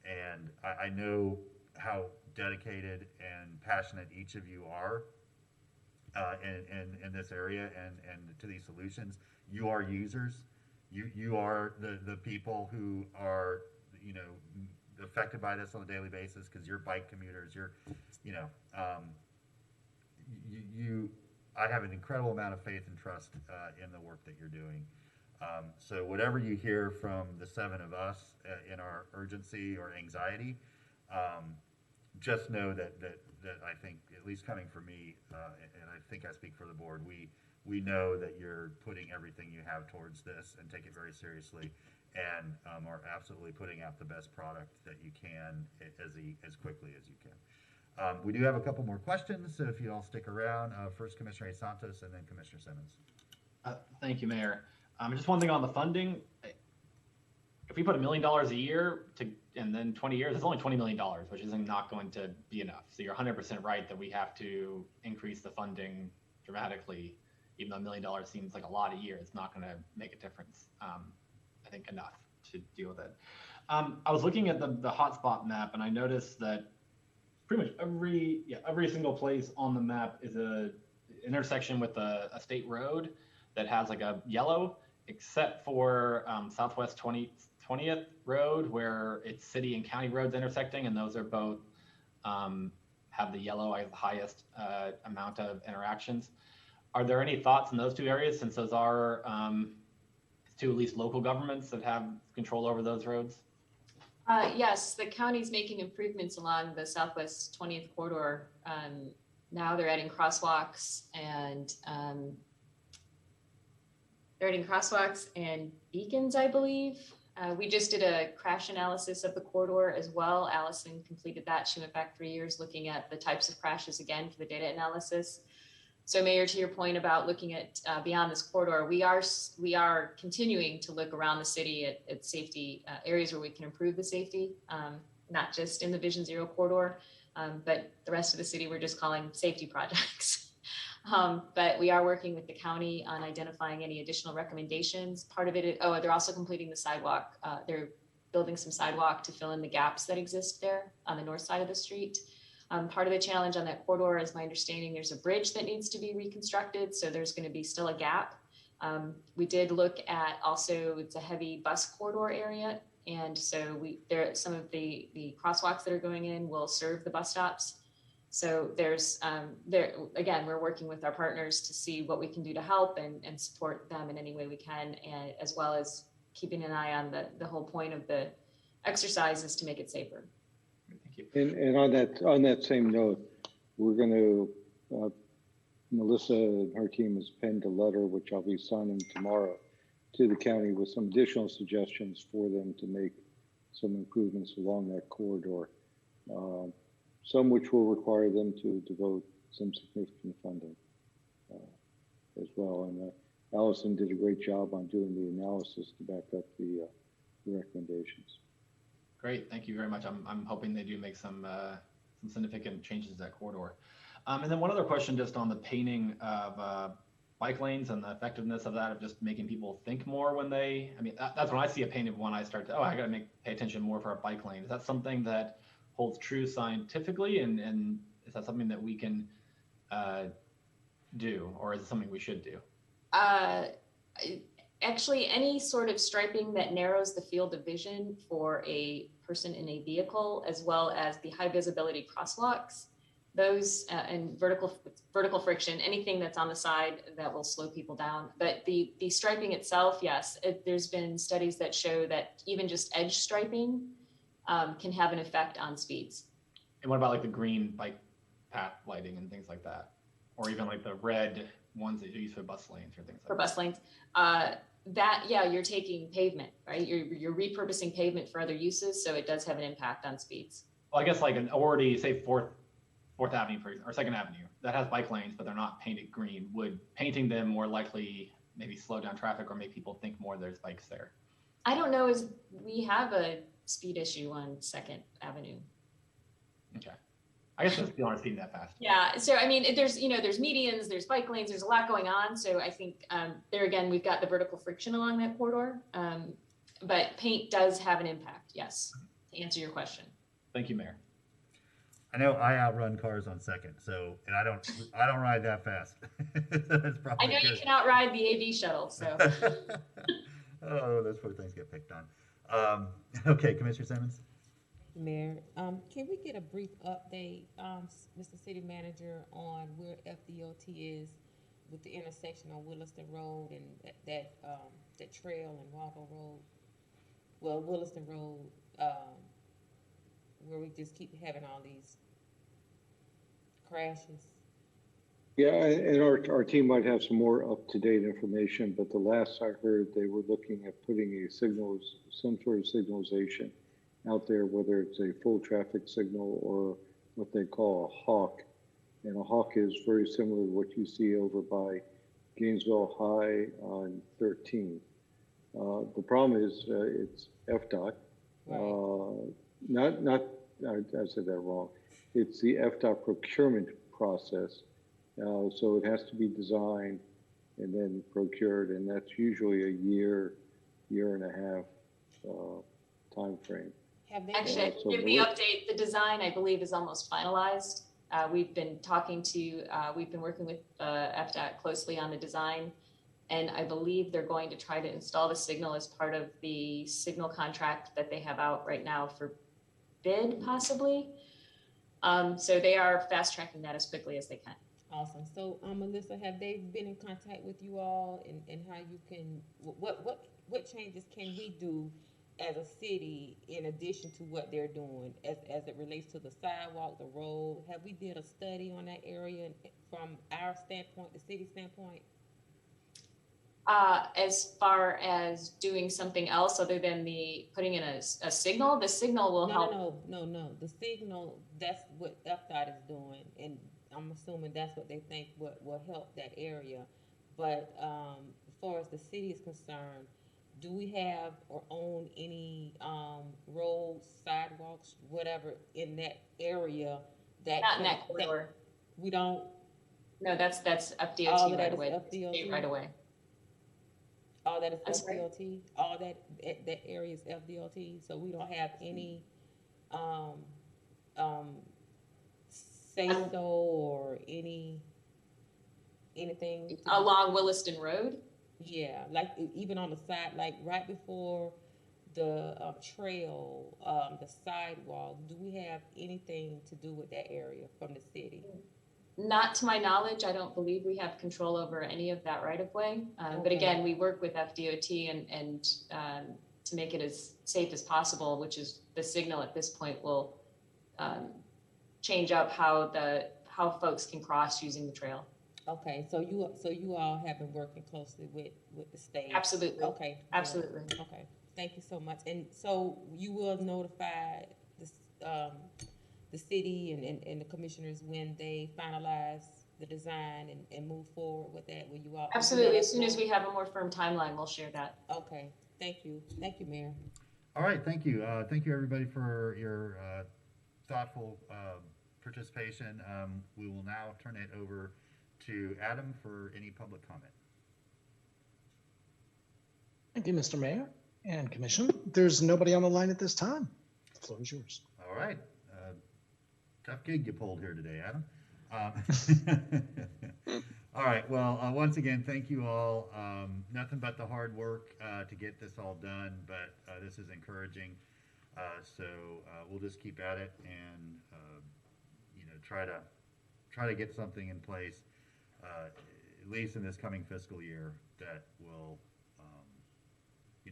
And I know how dedicated and passionate each of you are in this area and to these solutions. You are users. You are the people who are, you know, affected by this on a daily basis, because you're bike commuters. You're, you know, I have an incredible amount of faith and trust in the work that you're doing. So whatever you hear from the seven of us in our urgency or anxiety, just know that I think, at least coming from me, and I think I speak for the board, we know that you're putting everything you have towards this and take it very seriously, and are absolutely putting out the best product that you can as quickly as you can. We do have a couple more questions, so if you all stick around, first Commissioner Santos and then Commissioner Simmons. Thank you, Mayor. Just one thing on the funding. If we put $1 million a year and then 20 years, it's only $20 million, which isn't not going to be enough. So you're 100% right that we have to increase the funding dramatically. Even though $1 million seems like a lot a year, it's not going to make a difference. I think enough to deal with it. I was looking at the hotspot map, and I noticed that pretty much every single place on the map is a intersection with a state road that has like a yellow, except for Southwest 20th Road, where it's city and county roads intersecting, and those are both have the yellow as the highest amount of interactions. Are there any thoughts in those two areas, since those are two at least local governments that have control over those roads? Yes, the county's making improvements along the Southwest 20th corridor. Now they're adding crosswalks and beacons, I believe. We just did a crash analysis of the corridor as well. Allison completed that. She went back 3 years looking at the types of crashes again for the data analysis. So Mayor, to your point about looking at beyond this corridor, we are continuing to look around the city at safety areas where we can improve the safety, not just in the Vision Zero corridor. But the rest of the city, we're just calling safety projects. But we are working with the county on identifying any additional recommendations. Part of it, they're also completing the sidewalk. They're building some sidewalk to fill in the gaps that exist there on the north side of the street. Part of the challenge on that corridor is my understanding there's a bridge that needs to be reconstructed. So there's going to be still a gap. We did look at also, it's a heavy bus corridor area. And so some of the crosswalks that are going in will serve the bus stops. So again, we're working with our partners to see what we can do to help and support them in any way we can, and as well as keeping an eye on the whole point of the exercise is to make it safer. Thank you. And on that same note, we're going to, Melissa and her team has penned a letter, which I'll be signing tomorrow, to the county with some additional suggestions for them to make some improvements along that corridor. Some which will require them to devote some significant funding as well. And Allison did a great job on doing the analysis to back up the recommendations. Great, thank you very much. I'm hoping they do make some significant changes to that corridor. And then one other question just on the painting of bike lanes and the effectiveness of that, of just making people think more when that's when I see a painted one, I start to, I gotta pay attention more for a bike lane. Is that something that holds true scientifically, and is that something that we can do, or is it something we should do? Actually, any sort of striping that narrows the field of vision for a person in a vehicle, as well as the high visibility crosswalks, those and vertical friction, anything that's on the side that will slow people down. But the striping itself, yes, there's been studies that show that even just edge striping can have an effect on speeds. And what about like the green bike path lighting and things like that? Or even like the red ones that you use for bus lanes or things like that? For bus lanes, you're taking pavement, right? You're repurposing pavement for other uses, so it does have an impact on speeds. Well, I guess like an already, say Fourth Avenue or Second Avenue that has bike lanes, but they're not painted green. Would painting them more likely maybe slow down traffic or make people think more there's bikes there? I don't know, as we have a speed issue on Second Avenue. Okay. I guess people aren't speeding that fast. Yeah, so I mean, there's medians, there's bike lanes, there's a lot going on. So I think there again, we've got the vertical friction along that corridor, but paint does have an impact, yes, to answer your question. Thank you, Mayor. I know I outrun cars on Second, and I don't ride that fast. That's probably I know good. You can outride the AV shuttle, so. Oh, those poor things get picked on. Okay, Commissioner Simmons. Mayor, can we get a brief update, Mr. City Manager, on where FDOT is with the intersection on Williston Road and that trail and Waldo Road? Well, Williston Road, where we just keep having all these crashes. Yeah, and our team might have some more up-to-date information, but the last I heard, they were looking at putting some sort of signalization out there, whether it's a full traffic signal or what they call a hawk. And a hawk is very similar to what you see over by Gainesville High on 13. The problem is it's FDOT. Right. I said that wrong. It's the FDOT procurement process. So it has to be designed and then procured, and that's usually a year and a half time frame. Actually, I can give the update. The design, I believe, is almost finalized. We've been working with FDOT closely on the design, and I believe they're going to try to install the signal as part of the signal contract that they have out right now for bid, possibly. So they are fast tracking that as quickly as they can. Awesome. So, Melissa, have they been in contact with you all, and how you can, what changes can we do as a city in addition to what they're doing as it relates to the sidewalk, the road? Have we did a study on that area from our standpoint, the city standpoint? As far as doing something else other than putting in a signal, the signal will help. No. The signal, that's what FDOT is doing, and I'm assuming that's what they think will help that area. But as far as the city is concerned, do we have or own any roads, sidewalks, whatever in that area that. Not in that corridor. We don't, No, that's all FDOT of right that is away. FDOT? State right away. all that is I'm sorry? FDOT? All that area is FDOT, so we don't have any, um, say-so or anything? Along Williston Road? Yeah, like even on the side, like right before the trail, the sidewalk, do we have anything to do with that area from the city? Not to my knowledge. I don't believe we have control over any of that right of way. But Okay. again, we work with FDOT and to make it as safe as possible, which is the signal at this point will change up how folks can cross using the trail. Okay, so you all have been working closely with the state? Absolutely. Okay. Good. Absolutely. Okay, thank you so much. And so you will notify the city and the commissioners when they finalize the design and move forward with that? Will you all? Absolutely. As soon as we have a more firm timeline, we'll share that. Okay, thank you, Mayor. All right, thank you. Thank you, everybody, for your thoughtful participation. We will now turn it over to Adam for any public comment. Thank you, Mr. Mayor and Commission. There's nobody on the line at this time. The floor is yours. All right. Tough gig you pulled here today, Adam. All right. Well, once again, thank you all. Nothing but the hard work to get this all done, but this is encouraging. So we'll just keep at it and try to get something in place, at least in this coming fiscal year, that will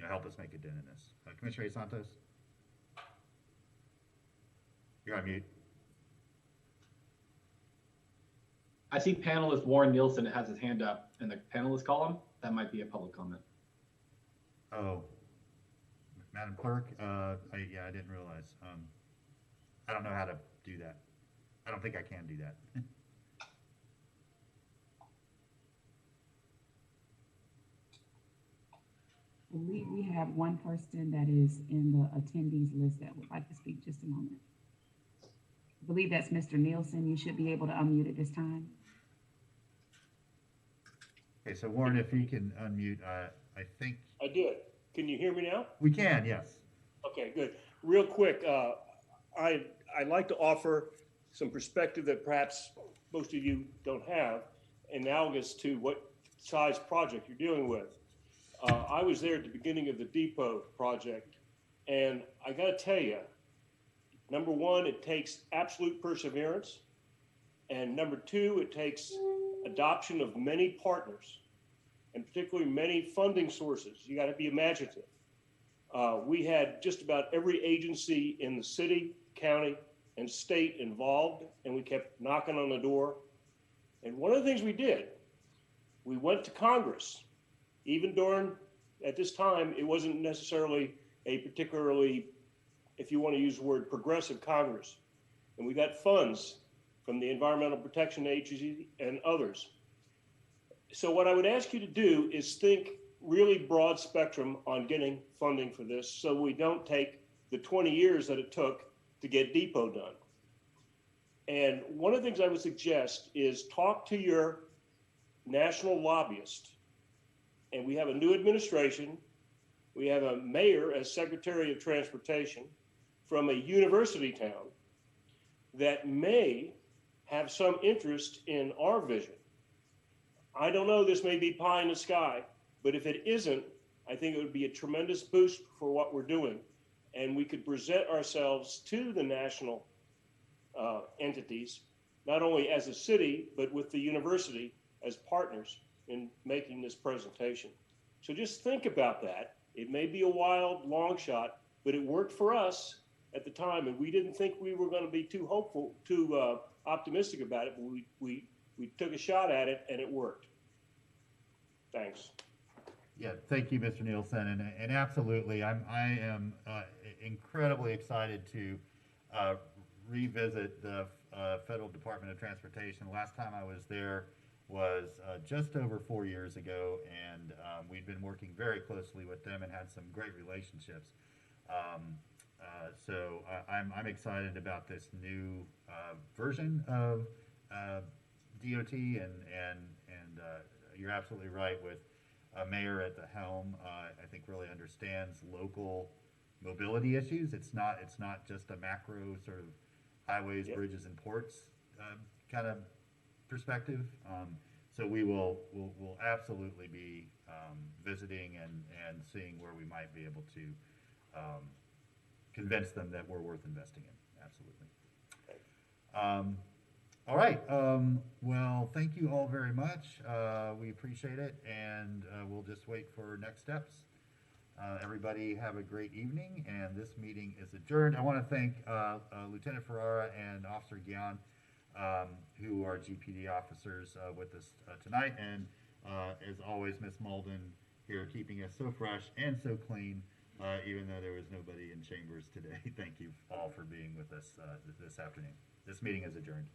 help us make a dent in this. Commissioner Santos, you're on mute. I see panelist Warren Nielsen has his hand up in the panelist column. That might be a public comment. Oh, Madam Clerk, I didn't realize. I don't know how to do that. I don't think I can do that. I believe we have one person that is in the attendees list that would like to speak. Just a moment. I believe that's Mr. Nielsen. You should be able to unmute at this time. Okay, so Warren, if you can unmute, I think. I did. Can you hear me now? We can, yes. Okay, good. Real quick, I'd like to offer some perspective that perhaps most of you don't have, analogous to what size project you're dealing with. I was there at the beginning of the depot project, and I got to tell you, number one, it takes absolute perseverance, and number two, it takes adoption of many partners, and particularly many funding sources. You got to be imaginative. We had just about every agency in the city, county, and state involved, and we kept knocking on the door. And one of the things we did, we went to Congress. Even at this time, it wasn't necessarily a particularly, if you want to use the word, progressive Congress. And we got funds from the Environmental Protection Agency and others. So what I would ask you to do is think really broad spectrum on getting funding for this, so we don't take the 20 years that it took to get depot done. And one of the things I would suggest is talk to your national lobbyist. And we have a new administration. We have a mayor as Secretary of Transportation from a university town that may have some interest in our vision. I don't know, this may be pie in the sky, but if it isn't, I think it would be a tremendous boost for what we're doing. And we could present ourselves to the national entities, not only as a city, but with the university as partners in making this presentation. So just think about that. It may be a wild, long shot, but it worked for us at the time, and we didn't think we were going to be too hopeful, too optimistic about it, but we took a shot at it, and it worked. Thanks. Yeah, thank you, Mr. Nielsen, and absolutely, I am incredibly excited to revisit the Federal Department of Transportation. The last time I was there was just over 4 years ago, and we've been working very closely with them and had some great relationships. I'm excited about this new version of DOT, and you're absolutely right with a mayor at the helm. I think really understands local mobility issues. It's not just a macro sort of highways, bridges, and ports kind of perspective. So we'll absolutely be visiting and seeing where we might be able to convince them that we're worth investing in. Absolutely. All right. Well, thank you all very much. We appreciate it, and we'll just wait for next steps. Everybody have a great evening, and this meeting is adjourned. I want to thank Lieutenant Ferrara and Officer Guion, who are GPD officers with us tonight, and as always, Miss Malden here keeping us so fresh and so clean, even though there was nobody in chambers today. Thank you all for being with us this afternoon. This meeting is adjourned.